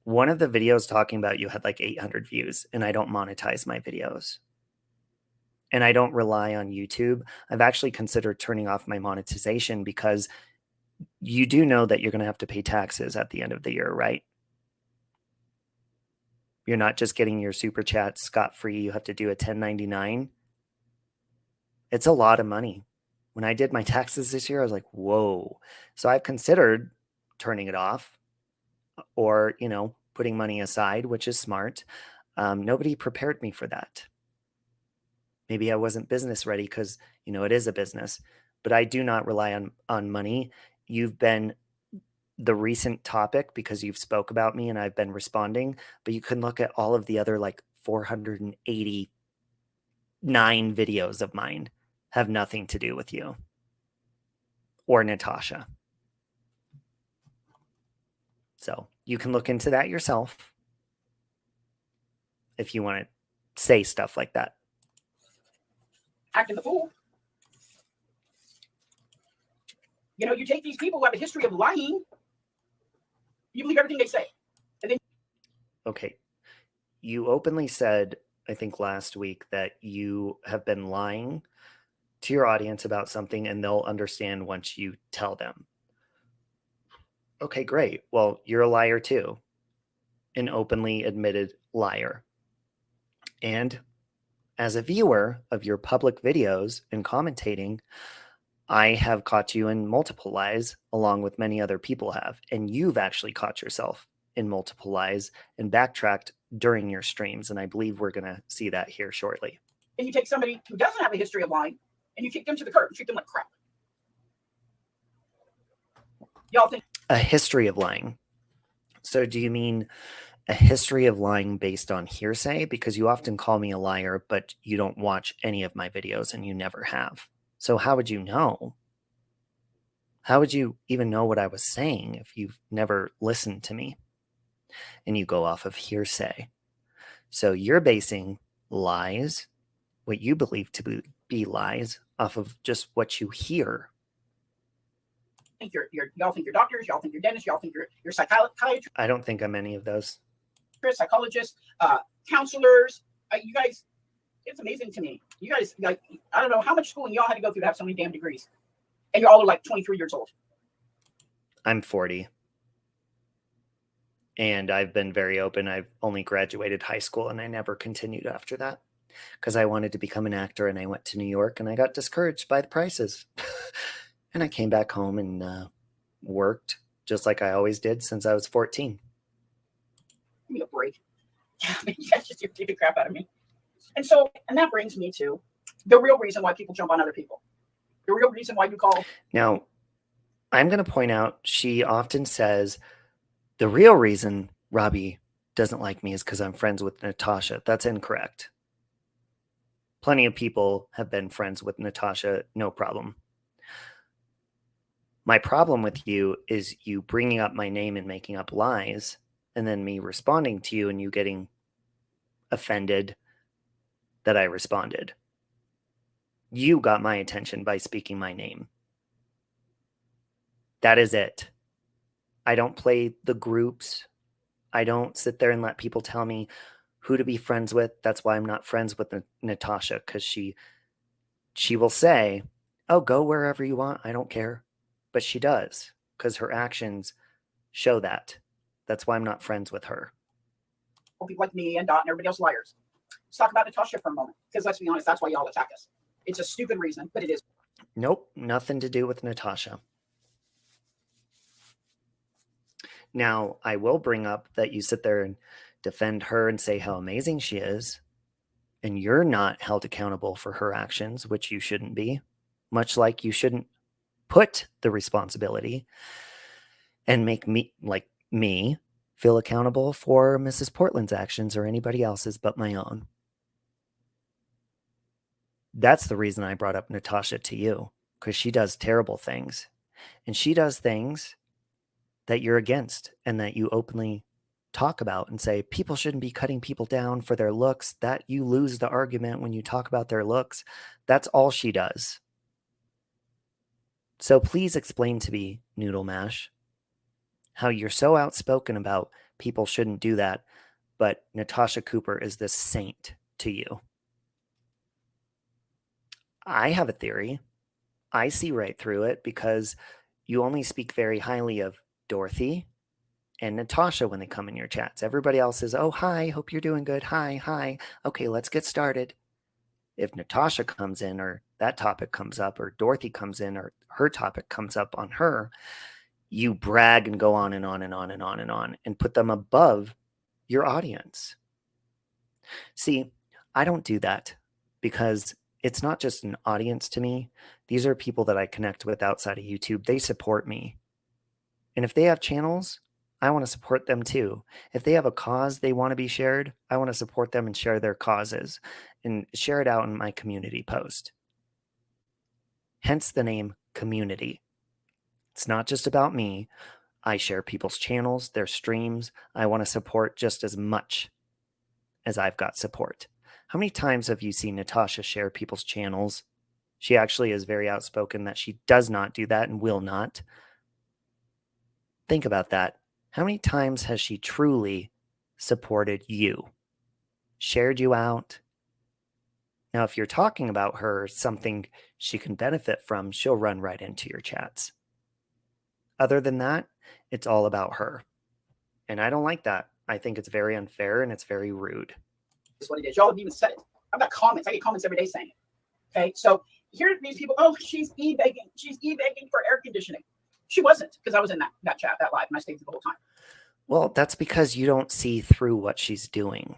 One of the videos talking about you had like 800 views, and I don't monetize my videos. And I don't rely on YouTube. I've actually considered turning off my monetization because you do know that you're going to have to pay taxes at the end of the year, right? You're not just getting your super chat scot-free. You have to do a 1099. It's a lot of money. When I did my taxes this year, I was like, whoa. So I've considered turning it off. or, putting money aside, which is smart. Nobody prepared me for that. Maybe I wasn't business ready because, it is a business, but I do not rely on money. You've been the recent topic because you've spoke about me and I've been responding, but you can look at all of the other like 489 videos of mine have nothing to do with you or Natasha. So you can look into that yourself if you want to say stuff like that. Acting the fool. You take these people who have a history of lying, you believe everything they say. And then Okay. You openly said, I think last week, that you have been lying to your audience about something and they'll understand once you tell them. Okay, great. Well, you're a liar too. An openly admitted liar. And as a viewer of your public videos and commentating, I have caught you in multiple lies along with many other people have. And you've actually caught yourself in multiple lies and backtracked during your streams. And I believe we're going to see that here shortly. and you take somebody who doesn't have a history of lying and you kick them to the curb and treat them like crap. Y'all think A history of lying. So do you mean a history of lying based on hearsay? Because you often call me a liar, but you don't watch any of my videos and you never have. So how would you know? How would you even know what I was saying if you've never listened to me? And you go off of hearsay. So you're basing lies, what you believe to be lies, off of just what you hear. y'all think you're doctors, y'all think you're dentists, y'all think you're psychiatrists, I don't think I'm any of those. psychologists, counselors. You guys, it's amazing to me. You guys, like, I don't know how much schooling y'all had to go through to have so many damn degrees, and you're all like 23 years old. I'm 40. And I've been very open. I've only graduated high school and I never continued after that because I wanted to become an actor and I went to New York and I got discouraged by the prices. And I came back home and worked just like I always did since I was 14. Give me a break. You guys just irritate the crap out of me. And that brings me to the real reason why people jump on other people. The real reason why you call. Now, I'm going to point out she often says the real reason Robbie doesn't like me is because I'm friends with Natasha. That's incorrect. Plenty of people have been friends with Natasha, no problem. My problem with you is you bringing up my name and making up lies, and then me responding to you and you getting offended that I responded. You got my attention by speaking my name. That is it. I don't play the groups. I don't sit there and let people tell me who to be friends with. That's why I'm not friends with Natasha, because she will say, oh, go wherever you want. I don't care. But she does, because her actions show that. That's why I'm not friends with her. People like me and Dot and everybody else liars. Let's talk about Natasha for a moment, because let's be honest, that's why y'all attack us. It's a stupid reason, but it is. Nope, nothing to do with Natasha. Now, I will bring up that you sit there and defend her and say how amazing she is, and you're not held accountable for her actions, which you shouldn't be, much like you shouldn't put the responsibility and make me feel accountable for Mrs. Portland's actions or anybody else's but my own. That's the reason I brought up Natasha to you, because she does terrible things, and she does things that you're against and that you openly talk about and say people shouldn't be cutting people down for their looks, that you lose the argument when you talk about their looks. That's all she does. So please explain to me, Noodle Mash, how you're so outspoken about people shouldn't do that, but Natasha Cooper is this saint to you. I have a theory. I see right through it because you only speak very highly of Dorothy and Natasha when they come in your chats. Everybody else is, oh, hi, hope you're doing good. Hi. Okay, let's get started. If Natasha comes in or that topic comes up or Dorothy comes in or her topic comes up on her, you brag and go on and on and on and on and on and put them above your audience. See, I don't do that because it's not just an audience to me. These are people that I connect with outside of YouTube. They support me. And if they have channels, I want to support them too. If they have a cause they want to be shared, I want to support them and share their causes and share it out in my community post. Hence the name community. It's not just about me. I share people's channels, their streams. I want to support just as much as I've got support. How many times have you seen Natasha share people's channels? She actually is very outspoken that she does not do that and will not. Think about that. How many times has she truly supported you? Shared you out? Now, if you're talking about her, something she can benefit from, she'll run right into your chats. Other than that, it's all about her. And I don't like that. I think it's very unfair and it's very rude. That's what it is. Y'all have even said it. I've got comments. I get comments every day saying it. Okay. So here are these people. Oh, she's e-begging. She's e-begging for air conditioning. She wasn't, because I was in that chat, that live, and I stayed through the whole time. Well, that's because you don't see through what she's doing.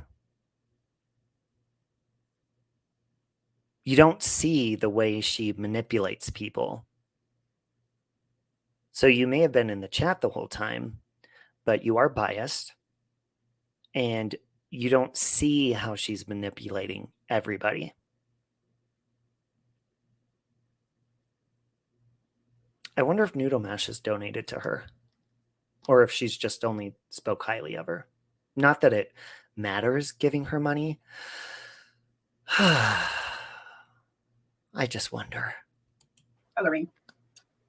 You don't see the way she manipulates people. So you may have been in the chat the whole time, but you are biased and you don't see how she's manipulating everybody. I wonder if Noodle Mash has donated to her or if she's just only spoke highly of her. Not that it matters giving her money. I just wonder. Hi, Lorraine.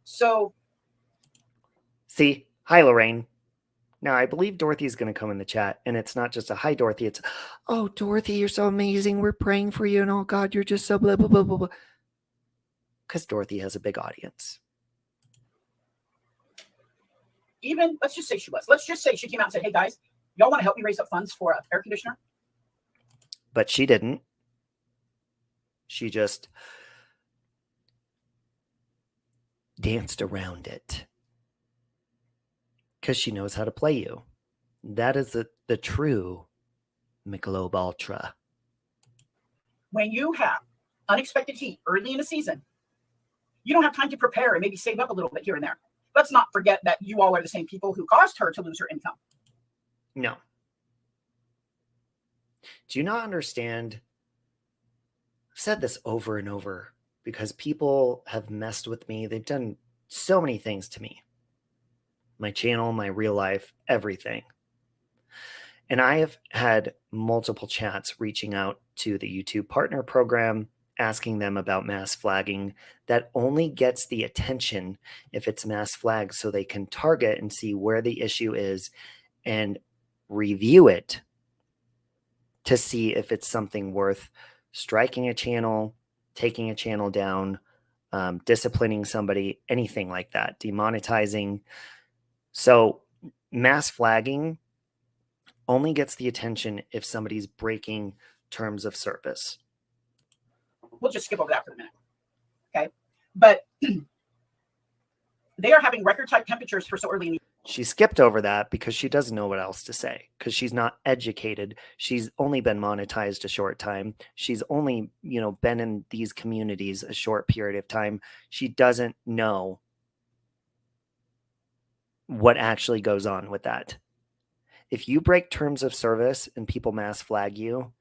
So. See, hi, Lorraine. Now, I believe Dorothy's going to come in the chat, and it's not just a hi, Dorothy. It's, oh, Dorothy, you're so amazing. We're praying for you, and oh, God, you're just so blah, blah, blah, blah, blah. Because Dorothy has a big audience. Even, let's just say she was. Let's just say she came out and said, hey, guys, y'all want to help me raise up funds for an air conditioner? But she didn't. She just danced around it. Because she knows how to play you. That is the true Michelob Ultra. When you have unexpected heat early in the season, you don't have time to prepare and maybe save up a little bit here and there. Let's not forget that you all are the same people who caused her to lose her income. No. Do you not understand? I've said this over and over because people have messed with me. They've done so many things to me. My channel, my real life, everything. And I have had multiple chats reaching out to the YouTube Partner Program, asking them about mass flagging. That only gets the attention if it's mass flagged so they can target and see where the issue is and review it to see if it's something worth striking a channel, taking a channel down, disciplining somebody, anything like that, demonetizing. So mass flagging only gets the attention if somebody's breaking terms of service. We'll just skip over that for a minute. Okay. But they are having record type temperatures for so early in the year. She skipped over that because she doesn't know what else to say, because she's not educated. She's only been monetized a short time. She's only, been in these communities a short period of time. She doesn't know what actually goes on with that. If you break terms of service and people mass flag you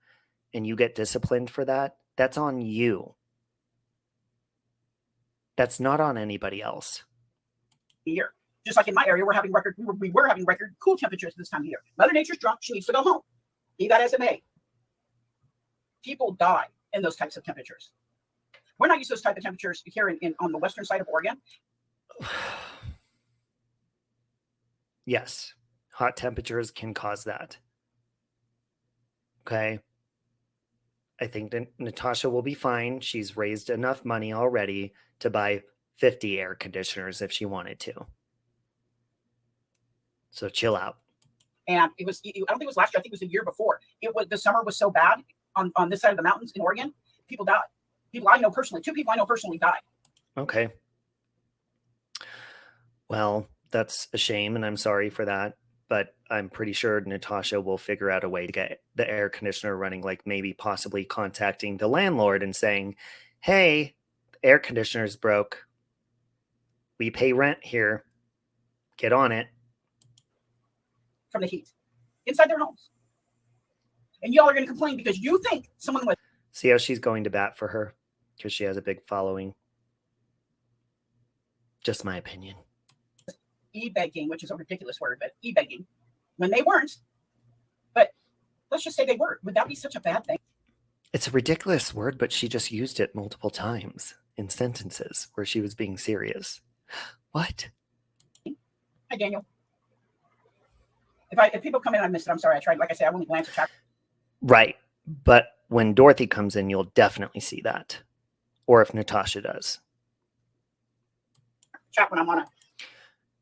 and you get disciplined for that, that's on you. That's not on anybody else. Year. Just like in my area, we were having record cool temperatures this time of year. Mother Nature's drunk. She needs to go home. Be that as it may. People die in those types of temperatures. We're not used to those type of temperatures here on the western side of Oregon. Yes. Hot temperatures can cause that. Okay. I think that Natasha will be fine. She's raised enough money already to buy 50 air conditioners if she wanted to. So chill out. And it was, I don't think it was last year. I think it was the year before. The summer was so bad on this side of the mountains in Oregon. People died. People I know personally, 2 people I know personally died. Okay. Well, That's a shame, and I'm sorry for that. But I'm pretty sure Natasha will figure out a way to get the air conditioner running, like maybe possibly contacting the landlord and saying, hey, the air conditioner's broke. We pay rent here. Get on it. From the heat inside their homes. And y'all are going to complain because you think someone with. See how she's going to bat for her because she has a big following. Just my opinion. E-begging, which is a ridiculous word, but e-begging, when they weren't. But let's just say they were. Would that be such a bad thing? It's a ridiculous word, but she just used it multiple times in sentences where she was being serious. What? Hi, Daniel. If people come in and I missed it, I'm sorry. I tried, like I said, I only glanced at chat. Right. But when Dorothy comes in, you'll definitely see that. Or if Natasha does. Chat when I'm on a.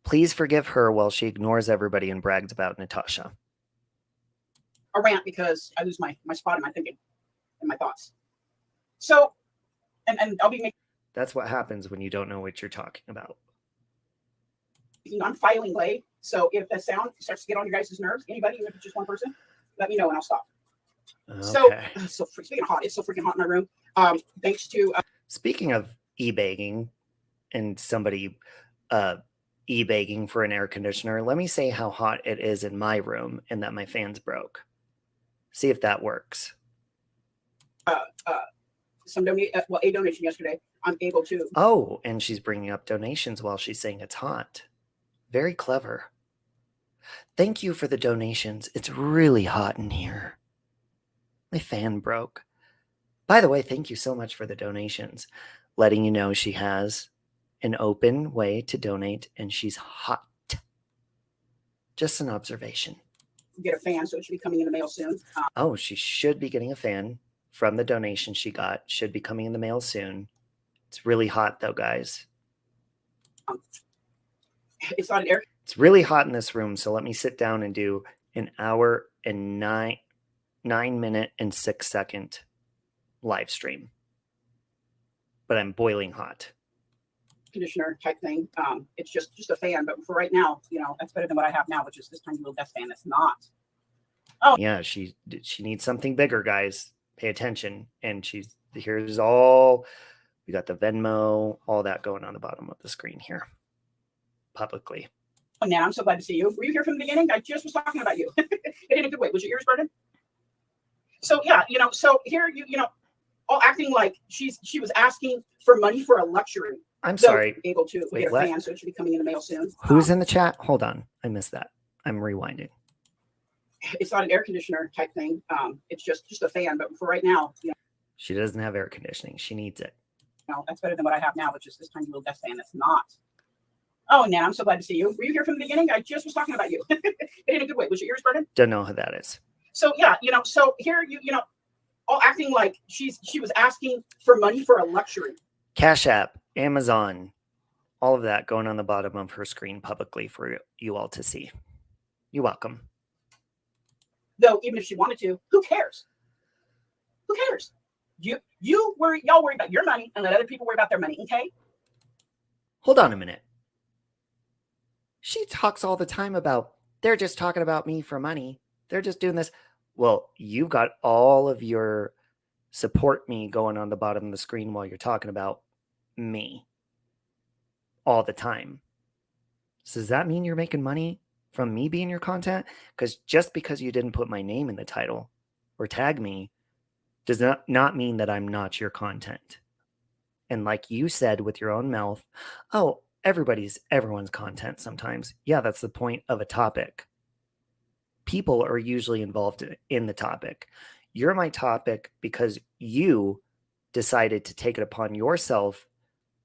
Please forgive her while she ignores everybody and brags about Natasha. A rant because I lose my spot in my thinking and my thoughts. So, and I'll be making. That's what happens when you don't know what you're talking about. I'm filing late. So if the sound starts to get on your guys' nerves, anybody, even if it's just one person, let me know and I'll stop. Okay. So speaking of hot, it's so freaking hot in my room. Thanks to. Speaking of e-begging and somebody e-begging for an air conditioner, let me say how hot it is in my room and that my fan's broke. See if that works. A donation yesterday. I'm able to. Oh, and she's bringing up donations while she's saying it's hot. Very clever. Thank you for the donations. It's really hot in here. My fan broke. By the way, thank you so much for the donations. Letting you know she has an open way to donate and she's hot. Just an observation. Get a fan, so it should be coming in the mail soon. Oh, she should be getting a fan from the donation she got. Should be coming in the mail soon. It's really hot though, guys. It's not an air. It's really hot in this room, so let me sit down and do an hour and 9-minute and 6-second live stream. But I'm boiling hot. Conditioner type thing. It's just a fan, but for right now, that's better than what I have now, which is this tiny little desk fan. That's not. Oh yeah, she needs something bigger, guys. Pay attention. And here's all. We got the Venmo, all that going on the bottom of the screen here, publicly. Oh, Nan, I'm so glad to see you. Were you here from the beginning? I just was talking about you. In a good way. Was your ears burning? So yeah, so here all acting like she was asking for money for a luxury. I'm sorry. Able to Wait, get a what? fan, so it should be coming in the mail soon. Who's in the chat? Hold on. I missed that. I'm rewinding. It's not an air conditioner type thing. It's just a fan, but for right now, she doesn't have air conditioning. She needs it. That's better than what I have now, which is this tiny little desk fan. That's not. Oh, Nan, I'm so glad to see you. Were you here from the beginning? I just was talking about you. In a good way. Was your ears burning? Don't know who that is. So yeah, so here all acting like she was asking for money for a luxury. Cash App, Amazon, all of that going on the bottom of her screen publicly for you all to see. You're welcome. Though, even if she wanted to, who cares? Who cares? Y'all worry about your money and let other people worry about their money, okay? Hold on a minute. She talks all the time about, they're just talking about me for money. They're just doing this. Well, you've got all of your support me going on the bottom of the screen while you're talking about me all the time. So does that mean you're making money from me being your content? Because just because you didn't put my name in the title or tag me does not mean that I'm not your content. And like you said with your own mouth, oh, everyone's content sometimes. Yeah, that's the point of a topic. People are usually involved in the topic. You're my topic because you decided to take it upon yourself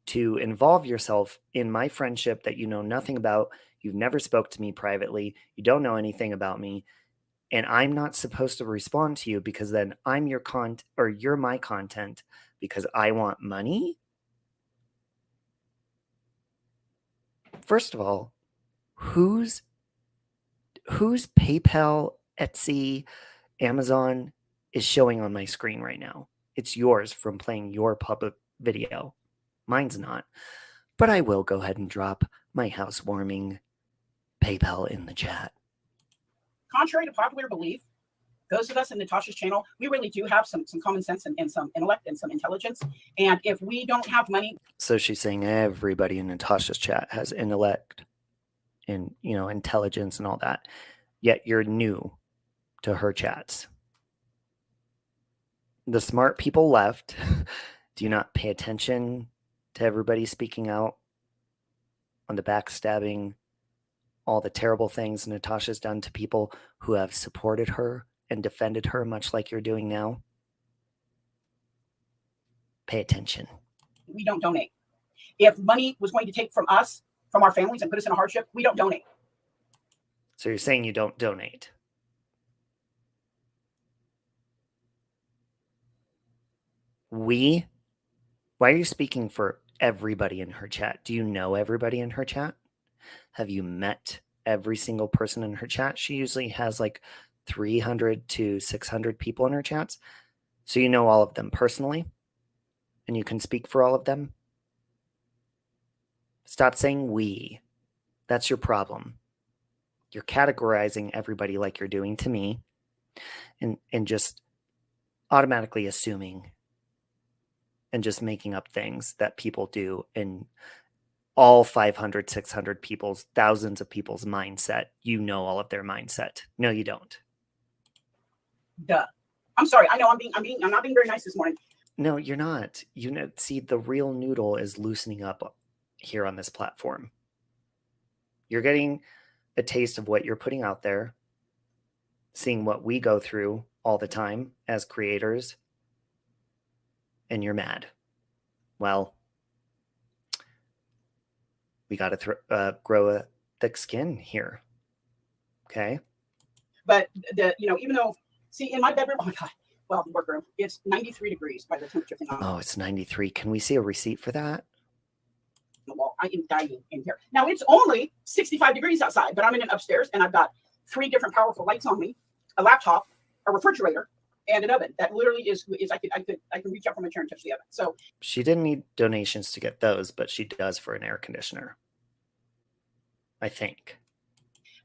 to involve yourself in my friendship that you know nothing about. You've never spoke to me privately. You don't know anything about me. And I'm not supposed to respond to you because then I'm your or you're my content because I want money. First of all, whose PayPal, Etsy, Amazon is showing on my screen right now? It's yours from playing your public video. Mine's not. But I will go ahead and drop my housewarming PayPal in the chat. Contrary to popular belief, those of us in Natasha's channel, we really do have some common sense and some intellect and some intelligence. And if we don't have money. So she's saying everybody in Natasha's chat has intellect and, you know, intelligence and all that. Yet you're new to her chats. The smart people left. Do you not pay attention to everybody speaking out on the backstabbing, all the terrible things Natasha's done to people who have supported her and defended her, much like you're doing now? Pay attention. We don't donate. If money was going to take from us, from our families, and put us in a hardship, we don't donate. So you're saying you don't donate? Why are you speaking for everybody in her chat? Do you know everybody in her chat? Have you met every single person in her chat? She usually has like 300 to 600 people in her chats. So you know all of them personally, and you can speak for all of them. Stop saying we. That's your problem. You're categorizing everybody like you're doing to me, and just automatically assuming and just making up things that people do in all 500, 600 people's, thousands of people's mindset. You know all of their mindset. No, you don't. Duh. I'm sorry. I know I'm not being very nice this morning. No, you're not. You know, see, the real noodle is loosening up here on this platform. You're getting a taste of what you're putting out there, seeing what we go through all the time as creators, and you're mad. Well, we got to grow a thick skin here. Okay. But even though, see, in my bedroom, oh my God, well, the workroom, it's 93 degrees by the temperature thing on. Oh, it's 93. Can we see a receipt for that? The wall. I am dying in here. Now it's only 65 degrees outside, but I'm in an upstairs and I've got 3 different powerful lights on me, a laptop, a refrigerator, and an oven. That literally is I can reach up from a chair and touch the oven. So she didn't need donations to get those, but she does for an air conditioner, I think.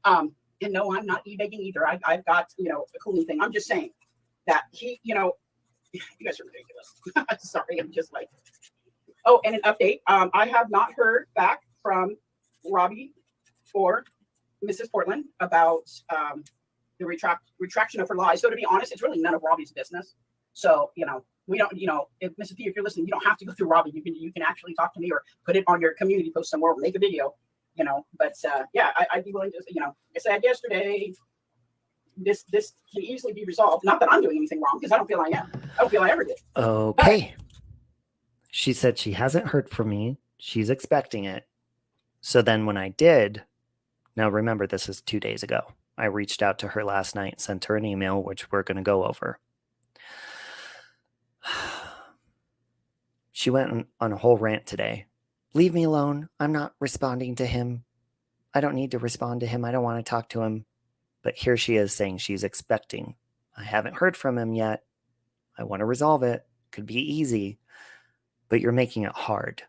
And no, I'm not e-begging either. I've got a cooling thing. I'm just saying that you guys are ridiculous. Sorry, I'm just like. Oh, and an update. I have not heard back from Robbie or Mrs. Portland about the retraction of her lies. So to be honest, it's really none of Robbie's business. So, we don't, if Mrs. P, if you're listening, you don't have to go through Robbie. You can actually talk to me or put it on your community post somewhere or make a video, but yeah, I'd be willing to, I said yesterday, this can easily be resolved. Not that I'm doing anything wrong, because I don't feel I am. I don't feel I ever did. Okay. She said she hasn't heard from me. She's expecting it. So then when I did, now remember, this is 2 days ago. I reached out to her last night, sent her an email, which we're going to go over. She went on a whole rant today. Leave me alone. I'm not responding to him. I don't need to respond to him. I don't want to talk to him. But here she is saying she's expecting. I haven't heard from him yet. I want to resolve it. Could be easy. But you're making it hard.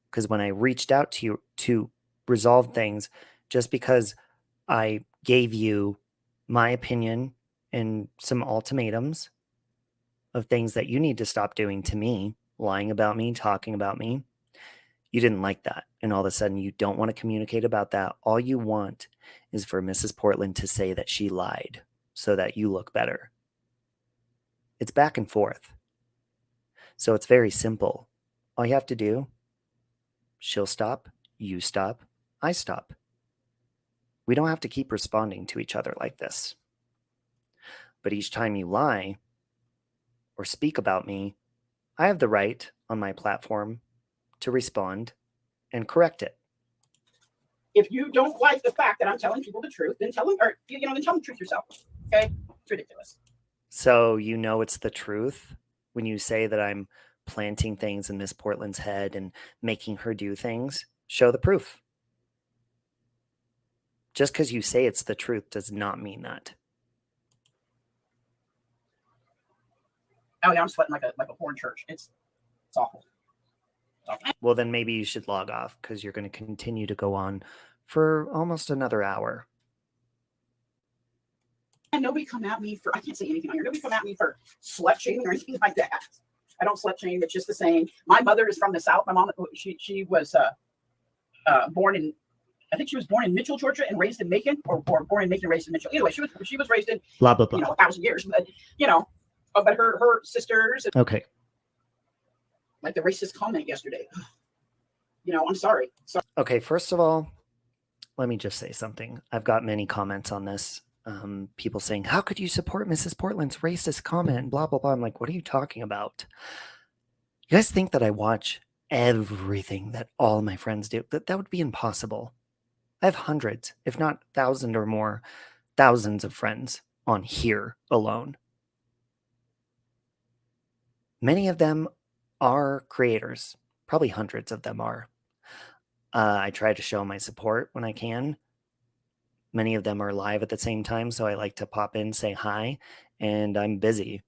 Because when I reached out to you to resolve things, just because I gave you my opinion and some ultimatums of things that you need to stop doing to me, lying about me, talking about me, you didn't like that. And all of a sudden you don't want to communicate about that. All you want is for Mrs. Portland to say that she lied so that you look better. It's back and forth. So it's very simple. All you have to do, she'll stop, you stop, I stop. We don't have to keep responding to each other like this. But each time you lie or speak about me, I have the right on my platform to respond and correct it. If you don't like the fact that I'm telling people the truth, then tell them, or then tell them the truth yourself. Okay, it's ridiculous. So you know it's the truth when you say that I'm planting things in Miss Portland's head and making her do things. Show the proof. Just because you say it's the truth does not mean that. Oh yeah, I'm sweating like a whore in church. It's awful. Well, then maybe you should log off because you're going to continue to go on for almost another hour. And nobody come at me for, I can't say anything on here. Nobody come at me for slut shaming or anything like that. I don't slut shame. It's just the saying. My mother is from the South. My mom, she was born in, I think she was born in Mitchell, Georgia, and raised in Macon, or born in Macon, raised in Mitchell. Anyway, she was raised in Blah blah blah. 1,000 years, but but her sisters. Okay. Like the racist comment yesterday. I'm sorry. Okay, first of all, let me just say something. I've got many comments on this. People saying, how could you support Mrs. Portland's racist comment and blah, blah, blah. I'm like, what are you talking about? You guys think that I watch everything that all my friends do? That would be impossible. I have hundreds, if not thousands or more, thousands of friends on here alone. Many of them are creators. Probably hundreds of them are. I try to show my support when I can. Many of them are live at the same time, so I like to pop in, say hi, and I'm busy,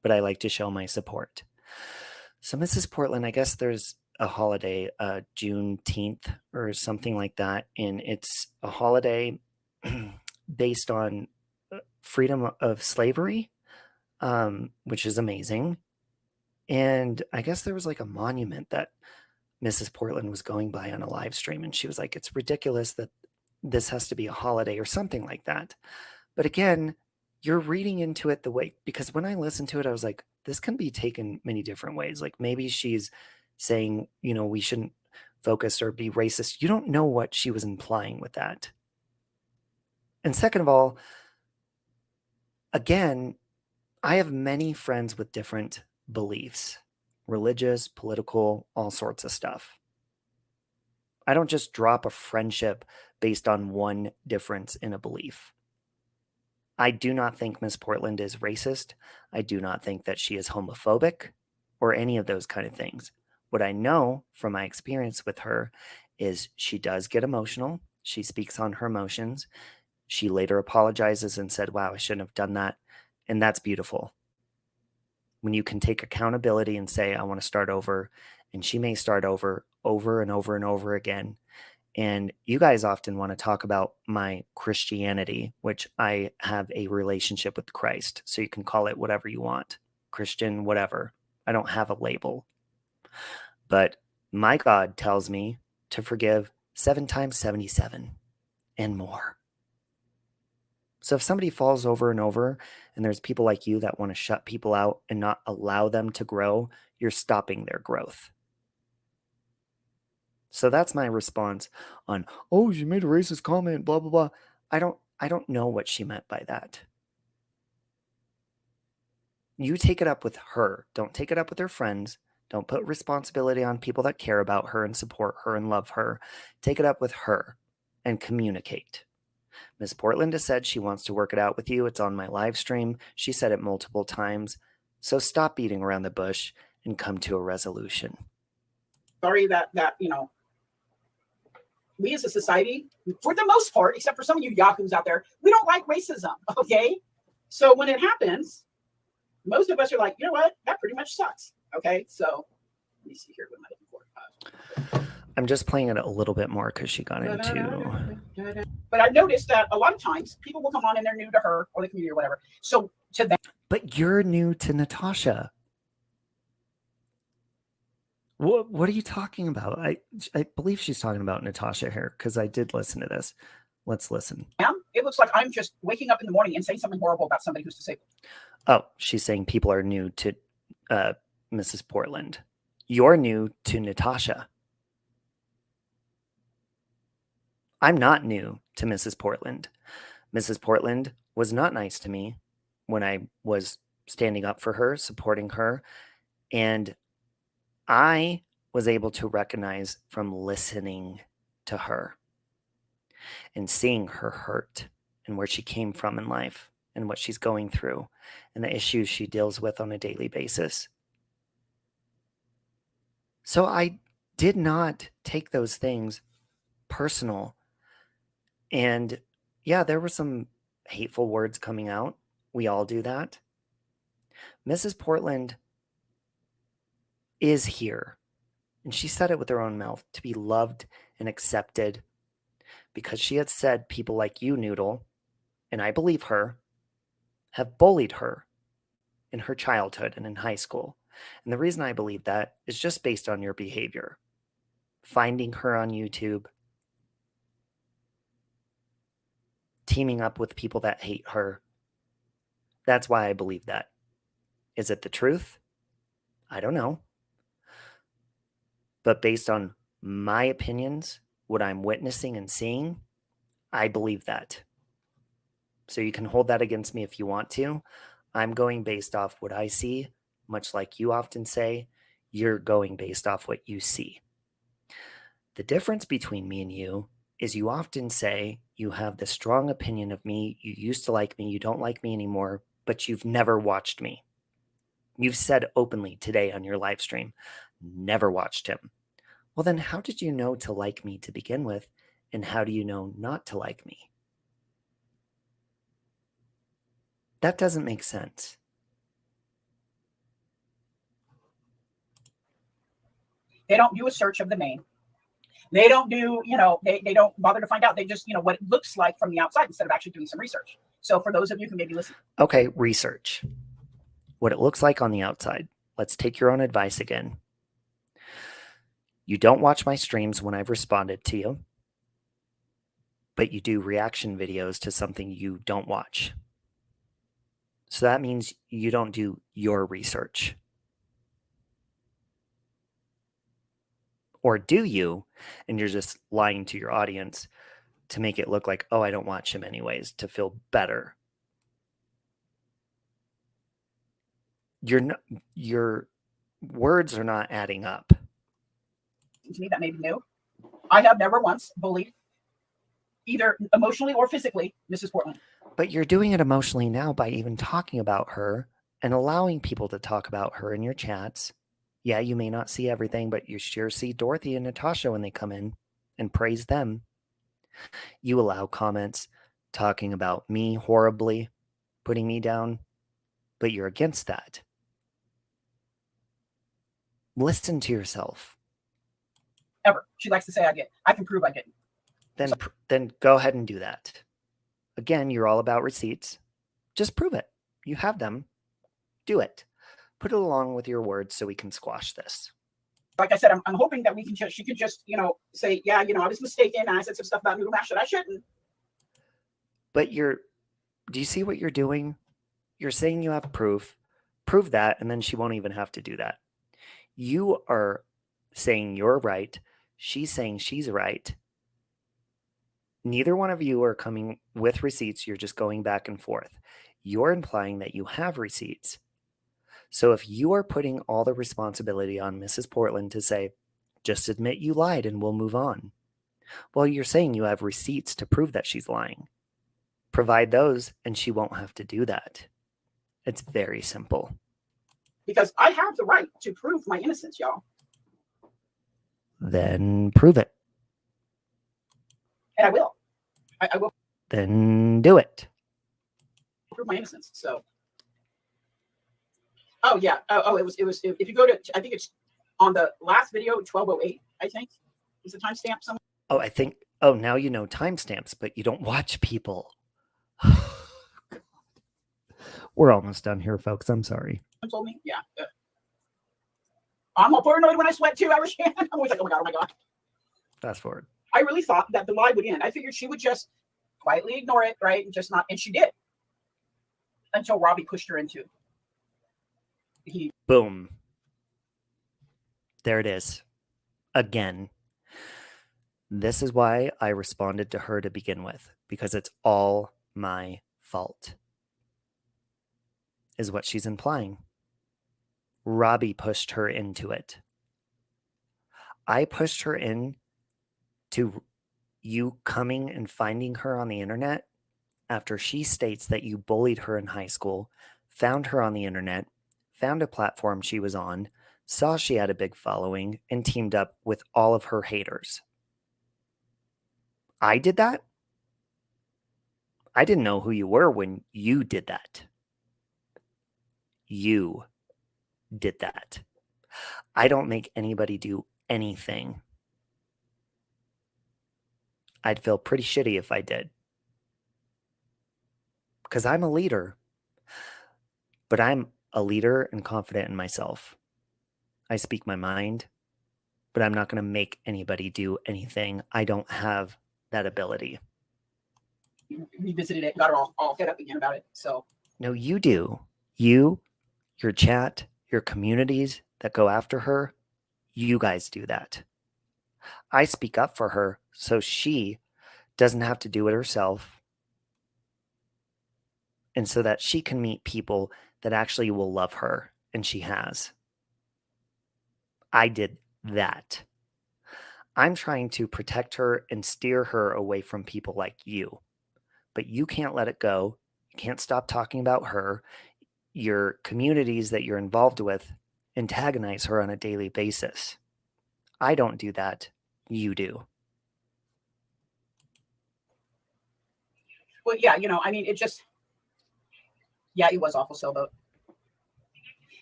but I like to show my support. So Mrs. Portland, I guess there's a holiday, Juneteenth or something like that, and it's a holiday based on freedom of slavery, which is amazing. And I guess there was like a monument that Mrs. Portland was going by on a live stream, and she was like, it's ridiculous that this has to be a holiday or something like that. But again, you're reading into it the way, because when I listened to it, I was like, this can be taken many different ways. Like maybe she's saying, we shouldn't focus or be racist. You don't know what she was implying with that. And second of all, again, I have many friends with different beliefs, religious, political, all sorts of stuff. I don't just drop a friendship based on one difference in a belief. I do not think Miss Portland is racist. I do not think that she is homophobic or any of those kind of things. What I know from my experience with her is she does get emotional. She speaks on her emotions. She later apologizes and said, wow, I shouldn't have done that. And that's beautiful. When you can take accountability and say, I want to start over, and she may start over and over and over again. And you guys often want to talk about my Christianity, which I have a relationship with Christ. So you can call it whatever you want. Christian, whatever. I don't have a label. But my God tells me to forgive 7 times 77 and more. So if somebody falls over and over, and there's people like you that want to shut people out and not allow them to grow, you're stopping their growth. So that's my response on, oh, she made a racist comment, blah, blah, blah. I don't know what she meant by that. You take it up with her. Don't take it up with her friends. Don't put responsibility on people that care about her and support her and love her. Take it up with her and communicate. Miss Portland has said she wants to work it out with you. It's on my live stream. She said it multiple times. So stop beating around the bush and come to a resolution. Sorry that we as a society, for the most part, except for some of you yahoos out there, we don't like racism, okay? So when it happens, most of us are like, you know what? That pretty much sucks, okay? So let me see here. What am I looking for? I'm just playing it a little bit more because she got into... But I've noticed that a lot of times people will come on and they're new to her or the community or whatever. So to them... But you're new to Natasha. What are you talking about? I believe she's talking about Natasha here because I did listen to this. Let's listen. It looks like I'm just waking up in the morning and saying something horrible about somebody who's disabled. Oh, she's saying people are new to Mrs. Portland. You're new to Natasha. I'm not new to Mrs. Portland. Mrs. Portland was not nice to me when I was standing up for her, supporting her, and I was able to recognize from listening to her and seeing her hurt and where she came from in life and what she's going through and the issues she deals with on a daily basis. So I did not take those things personal. And yeah, there were some hateful words coming out. We all do that. Mrs. Portland is here, and she said it with her own mouth, to be loved and accepted. because she had said people like you, Noodle, and I believe her, have bullied her in her childhood and in high school. And the reason I believe that is just based on your behavior. Finding her on YouTube, teaming up with people that hate her. That's why I believe that. Is it the truth? I don't know. But based on my opinions, what I'm witnessing and seeing, I believe that. So you can hold that against me if you want to. I'm going based off what I see, much like you often say, you're going based off what you see. The difference between me and you is you often say you have this strong opinion of me, you used to like me, you don't like me anymore, but you've never watched me. You've said openly today on your live stream, never watched him. Well, then how did you know to like me to begin with? And how do you know not to like me? That doesn't make sense. They don't do a search of the name. They don't do, they don't bother to find out. They just, what it looks like from the outside instead of actually doing some research. So for those of you who may be listening. Okay, research. What it looks like on the outside. Let's take your own advice again. You don't watch my streams when I've responded to you, but you do reaction videos to something you don't watch. So that means you don't do your research. Or do you? And you're just lying to your audience to make it look like, oh, I don't watch him anyways, to feel better. Your words are not adding up. To me, that may be new. I have never once bullied, either emotionally or physically, Mrs. Portland. But you're doing it emotionally now by even talking about her and allowing people to talk about her in your chats. Yeah, you may not see everything, but you sure see Dorothy and Natasha when they come in and praise them. You allow comments talking about me horribly, putting me down, but you're against that. Listen to yourself. Ever. She likes to say I did. I can prove I didn't. Then go ahead and do that. Again, you're all about receipts. Just prove it. You have them. Do it. Put it along with your words so we can squash this. Like I said, I'm hoping that she could just, say, yeah, I was mistaken. And I said some stuff about noodle mash that I shouldn't. But do you see what you're doing? You're saying you have proof. Prove that, and then she won't even have to do that. You are saying you're right. She's saying she's right. Neither one of you are coming with receipts. You're just going back and forth. You're implying that you have receipts. So if you are putting all the responsibility on Mrs. Portland to say, just admit you lied and we'll move on. Well, you're saying you have receipts to prove that she's lying. Provide those and she won't have to do that. It's very simple. Because I have the right to prove my innocence, y'all. Then prove it. And I will. I will Then do it. prove my innocence. So. Oh yeah. Oh, it was. If you go to, I think it's on the last video, 12:08. I think is the timestamp somewhere. Oh, I think. Oh, now you know timestamps, but you don't watch people. We're almost done here, folks. I'm sorry. Told me, yeah. I'm all paranoid when I sweat too. I'm always like, oh my god. Fast forward. I really thought that the lie would end. I figured she would just quietly ignore it, right, and just not. And she did, until Robbie pushed her into. Boom. There it is. Again. This is why I responded to her to begin with, because it's all my fault, is what she's implying. Robbie pushed her into it. I pushed her in to you coming and finding her on the internet after she states that you bullied her in high school, found her on the internet, found a platform she was on, saw she had a big following, and teamed up with all of her haters. I did that? I didn't know who you were when you did that. You did that. I don't make anybody do anything. I'd feel pretty shitty if I did. Because I'm a leader. But I'm a leader and confident in myself. I speak my mind, but I'm not going to make anybody do anything. I don't have that ability. You revisited it, got her all head up again about it. So No, you do. You, your chat, your communities that go after her, you guys do that. I speak up for her so she doesn't have to do it herself, and so that she can meet people that actually will love her, and she has. I did that. I'm trying to protect her and steer her away from people like you. But you can't let it go. You can't stop talking about her. Your communities that you're involved with antagonize her on a daily basis. I don't do that. You do. well, yeah, I mean, it just, yeah, it was awful sailboat.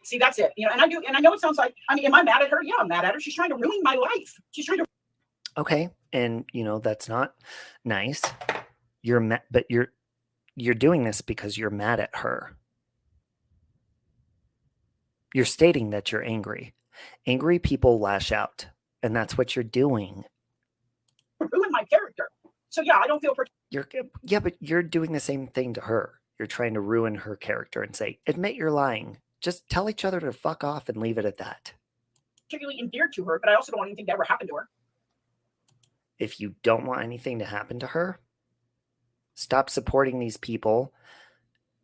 See, that's it. And I know it sounds like, I mean, am I mad at her? Yeah, I'm mad at her. She's trying to ruin my life. She's trying to. Okay, and that's not nice. But you're doing this because you're mad at her. You're stating that you're angry. Angry people lash out, and that's what you're doing. Ruin my character. So yeah, I don't feel but you're doing the same thing to her. You're trying to ruin her character and say, admit you're lying. Just tell each other to fuck off and leave it at that. particularly endeared to her, but I also don't want anything to ever happen to her. If you don't want anything to happen to her, stop supporting these people,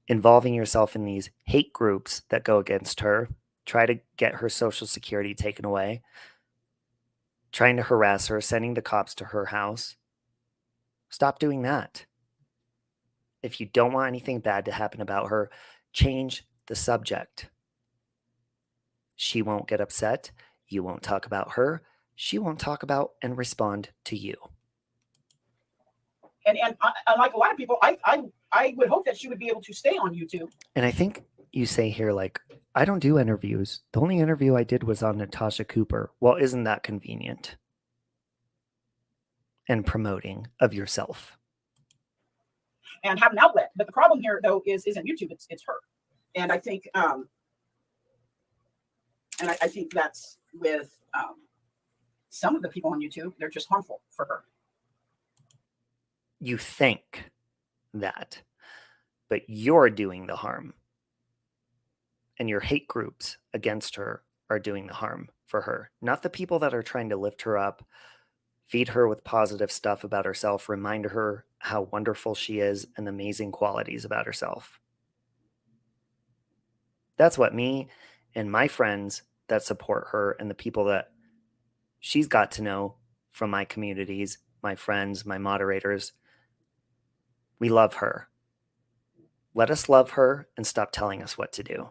involving yourself in these hate groups that go against her, try to get her social security taken away, trying to harass her, sending the cops to her house. Stop doing that. If you don't want anything bad to happen about her, change the subject. She won't get upset. You won't talk about her. She won't talk about and respond to you. And like a lot of people, I would hope that she would be able to stay on YouTube. And I think you say here, like, I don't do interviews. The only interview I did was on Natasha Cooper. Well, isn't that convenient? And promoting of yourself. And have an outlet. But the problem here, though, isn't YouTube. It's her. And I think, I think that's with some of the people on YouTube. They're just harmful for her. You think that, but you're doing the harm. And your hate groups against her are doing the harm for her. Not the people that are trying to lift her up, feed her with positive stuff about herself, remind her how wonderful she is and the amazing qualities about herself. That's what me and my friends that support her and the people that she's got to know from my communities, my friends, my moderators, we love her. Let us love her and stop telling us what to do.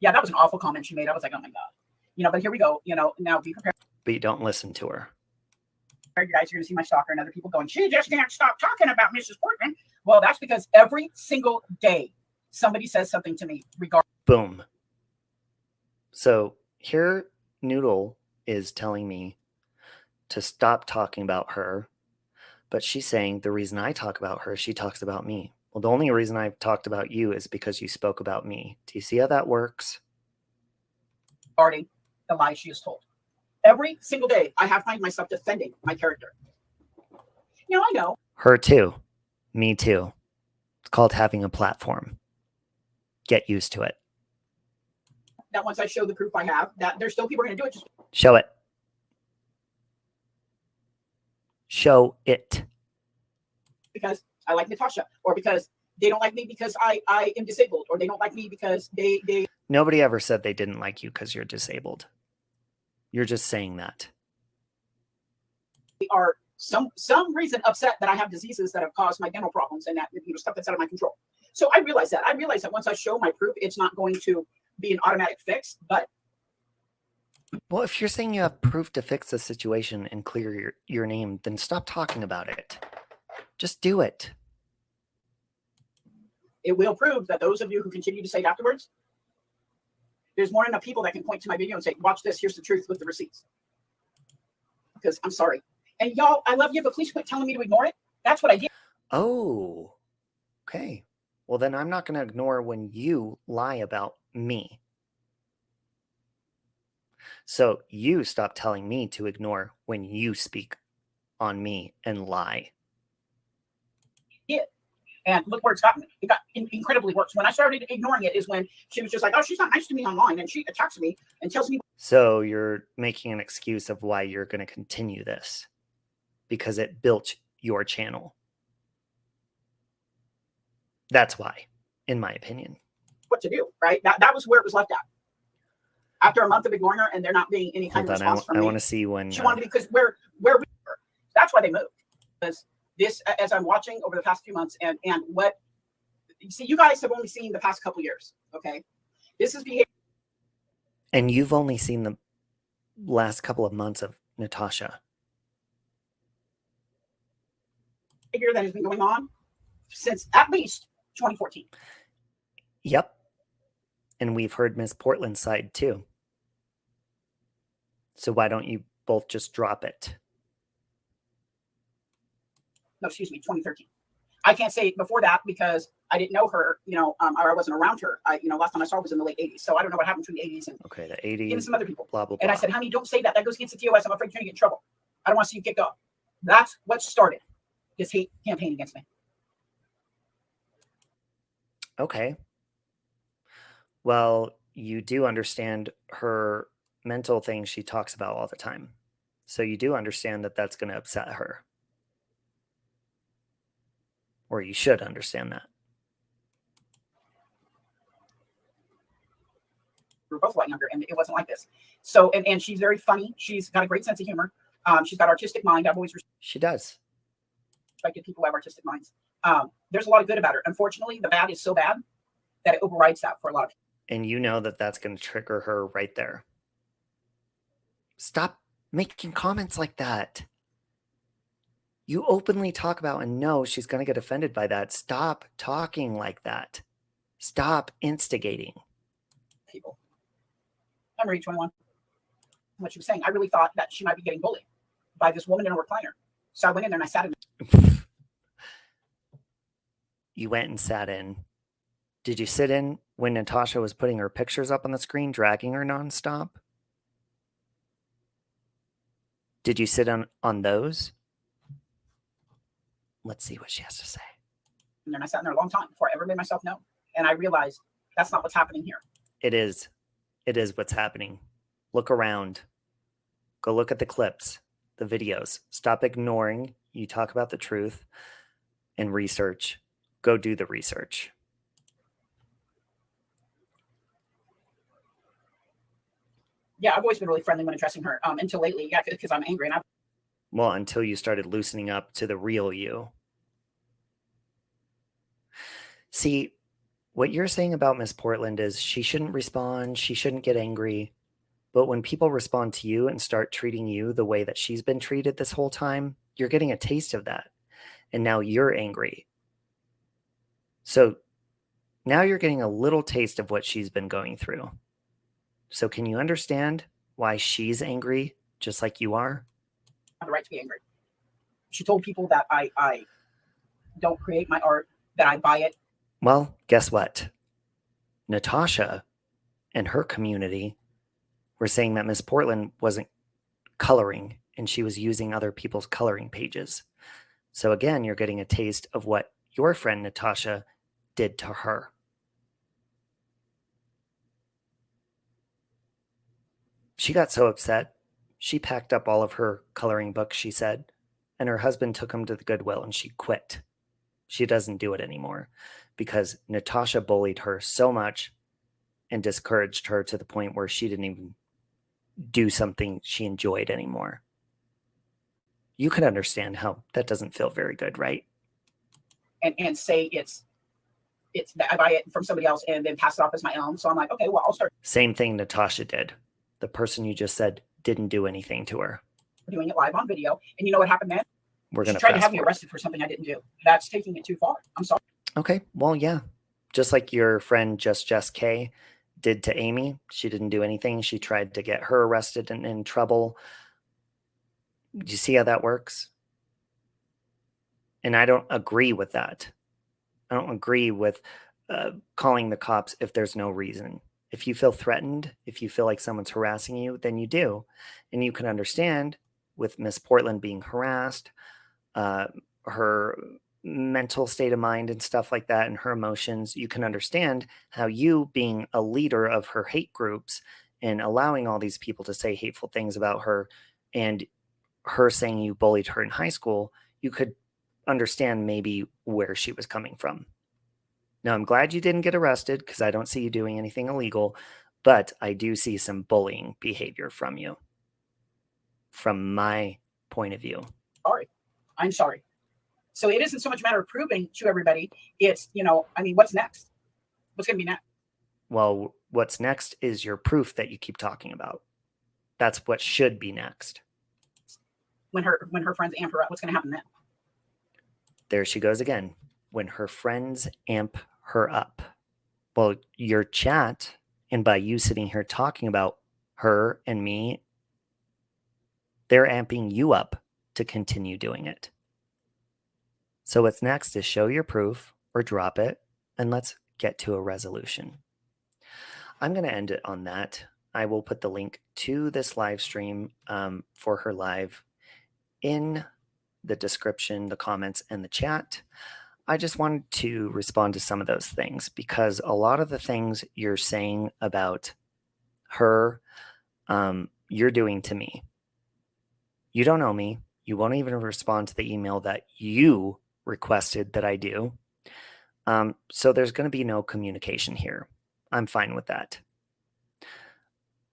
Yeah, that was an awful comment she made. I was like, oh my God. But here we go. Now be prepared. But you don't listen to her. You guys are going to see my stalker and other people going, she just can't stop talking about Mrs. Portman. Well, that's because every single day somebody says something to me regarding. Boom. So here Noodle is telling me to stop talking about her, but she's saying the reason I talk about her, she talks about me. Well, the only reason I've talked about you is because you spoke about me. Do you see how that works? Regarding the lies she has told. Every single day, I have find myself defending my character. I know. Her too. Me too. It's called having a platform. Get used to it. That once I show the proof I have, that there's still people going to do it. Just show it. Show it. Because I like Natasha, or because they don't like me because I am disabled, or they don't like me because they. Nobody ever said they didn't like you because you're disabled. You're just saying that. They are some reason upset that I have diseases that have caused my dental problems and that stuff that's out of my control. So I realize that. I realize that once I show my proof, it's not going to be an automatic fix. But well, if you're saying you have proof to fix the situation and clear your name, then stop talking about it. Just do it. It will prove that those of you who continue to say it afterwards, there's more than enough people that can point to my video and say, watch this, here's the truth with the receipts. Because I'm sorry. And y'all, I love you, but please quit telling me to ignore it. That's what I did. Oh, okay. Well, then I'm not going to ignore when you lie about me. So you stop telling me to ignore when you speak on me and lie. Yeah. And look where it's gotten me. It got incredibly worse. When I started ignoring it is when she was just like, oh, she's not nice to me online. And she attacks me and tells me. So you're making an excuse of why you're going to continue this because it built your channel. That's why, in my opinion. What to do, right? That was where it was left at. After a month of ignoring her and there not being any kind of response from me. I want to see when she wanted to, because where we were. That's why they moved. Because this, as I'm watching over the past few months, and what you see, you guys have only seen the past couple years. Okay, this is behavior. And you've only seen the last couple of months of Natasha. Behavior that has been going on since at least 2014. Yep. And we've heard Miss Portland's side too. So why don't you both just drop it? No, excuse me, 2013. I can't say before that because I didn't know her, or I wasn't around her. Last time I saw her was in the late 80s. So I don't know what happened between the 80s and okay, the 80s and some other people. Blah, blah, blah. And I said, honey, don't say that. That goes against the TOS. I'm afraid you're going to get in trouble. I don't want to see you get go. That's what started this hate campaign against me. Okay. Well, you do understand her mental things she talks about all the time. So you do understand that that's going to upset her. Or you should understand that. We were both a lot younger, and it wasn't like this. So, and she's very funny. She's got a great sense of humor. She's got artistic mind. I've always she does. respected people who have artistic minds. There's a lot of good about her. Unfortunately, the bad is so bad that it overrides that for a lot of people. And you know that that's going to trigger her right there. Stop making comments like that. You openly talk about and know she's going to get offended by that. Stop talking like that. Stop instigating. People. I'm ready 21. What she was saying, I really thought that she might be getting bullied by this woman in a recliner. So I went in there and I sat in. You went and sat in. Did you sit in when Natasha was putting her pictures up on the screen, dragging her nonstop? Did you sit on those? Let's see what she has to say. And then I sat in there a long time before I ever made myself known. And I realized that's not what's happening here. It is. It is what's happening. Look around. Go look at the clips, the videos. Stop ignoring. You talk about the truth and research. Go do the research. Yeah, I've always been really friendly when addressing her until lately. Yeah, because I'm angry. And well, until you started loosening up to the real you. See, what you're saying about Miss Portland is she shouldn't respond. She shouldn't get angry. But when people respond to you and start treating you the way that she's been treated this whole time, you're getting a taste of that. And now you're angry. So now you're getting a little taste of what she's been going through. So can you understand why she's angry just like you are? I have the right to be angry. She told people that I don't create my art, that I buy it. Well, guess what? Natasha and her community were saying that Miss Portland wasn't coloring and she was using other people's coloring pages. So again, you're getting a taste of what your friend Natasha did to her. She got so upset, she packed up all of her coloring books, she said, and her husband took them to the Goodwill and she quit. She doesn't do it anymore because Natasha bullied her so much and discouraged her to the point where she didn't even do something she enjoyed anymore. You can understand how that doesn't feel very good, right? And say it's I buy it from somebody else and then pass it off as my own. So I'm like, okay, well, I'll start. Same thing Natasha did. The person you just said didn't do anything to her. Doing it live on video. And you know what happened then? We're going to try to have me arrested for something I didn't do. That's taking it too far. I'm sorry. Okay. Well, yeah. Just like your friend Just K did to Amy. She didn't do anything. She tried to get her arrested and in trouble. Do you see how that works? And I don't agree with that. I don't agree with calling the cops if there's no reason. If you feel threatened, if you feel like someone's harassing you, then you do. And you can understand with Miss Portland being harassed, her mental state of mind and stuff like that, and her emotions, you can understand how you being a leader of her hate groups and allowing all these people to say hateful things about her, and her saying you bullied her in high school, you could understand maybe where she was coming from. Now, I'm glad you didn't get arrested because I don't see you doing anything illegal, but I do see some bullying behavior from you, from my point of view. Sorry. I'm sorry. So it isn't so much a matter of proving to everybody. It's, what's next? What's going to be next? Well, what's next is your proof that you keep talking about. That's what should be next. When her friends amp her up, what's going to happen then? There she goes again. When her friends amp her up. Well, your chat, and by you sitting here talking about her and me, they're amping you up to continue doing it. So what's next is show your proof or drop it, and let's get to a resolution. I'm going to end it on that. I will put the link to this live stream for her live in the description, the comments, and the chat. I just wanted to respond to some of those things because a lot of the things you're saying about her, you're doing to me. You don't know me. You won't even respond to the email that you requested that I do. So there's going to be no communication here. I'm fine with that.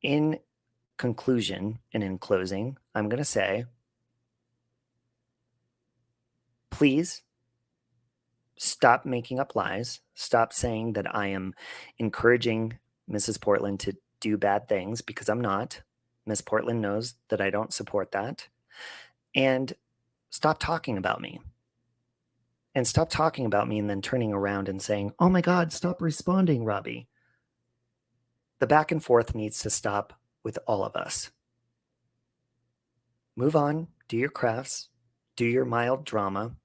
In conclusion and in closing, I'm going to say, please stop making up lies. Stop saying that I am encouraging Mrs. Portland to do bad things because I'm not. Miss Portland knows that I don't support that. And stop talking about me. And stop talking about me and then turning around and saying, oh my God, stop responding, Robbie. The back and forth needs to stop with all of us. Move on, do your crafts, do your mild drama.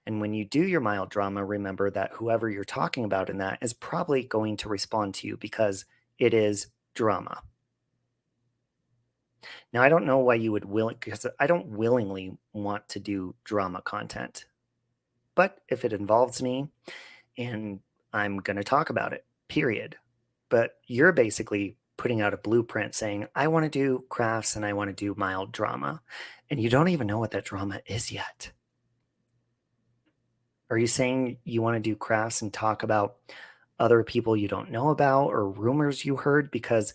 And when you do your mild drama, remember that whoever you're talking about in that is probably going to respond to you because it is drama. Now, I don't know why you would because I don't willingly want to do drama content. But if it involves me, and I'm going to talk about it, period. But you're basically putting out a blueprint saying, I want to do crafts and I want to do mild drama. And you don't even know what that drama is yet. Are you saying you want to do crafts and talk about other people you don't know about or rumors you heard? Because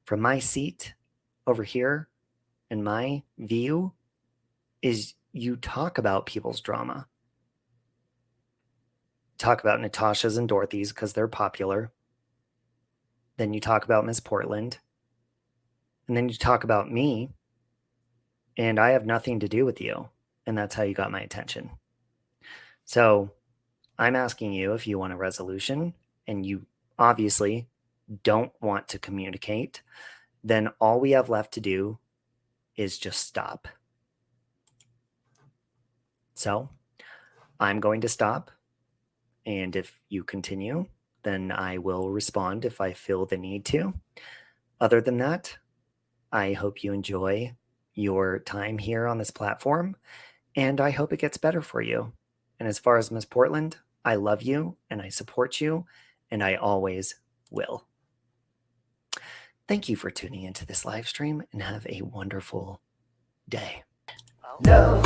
from my seat over here in my view is you talk about people's drama. Talk about Natasha's and Dorothy's because they're popular. Then you talk about Miss Portland. And then you talk about me. And I have nothing to do with you. And that's how you got my attention. So I'm asking you if you want a resolution and you obviously don't want to communicate, then all we have left to do is just stop. So I'm going to stop. And if you continue, then I will respond if I feel the need to. Other than that, I hope you enjoy your time here on this platform, and I hope it gets better for you. And as far as Miss Portland, I love you and I support you, and I always will. Thank you for tuning into this live stream and have a wonderful day. No.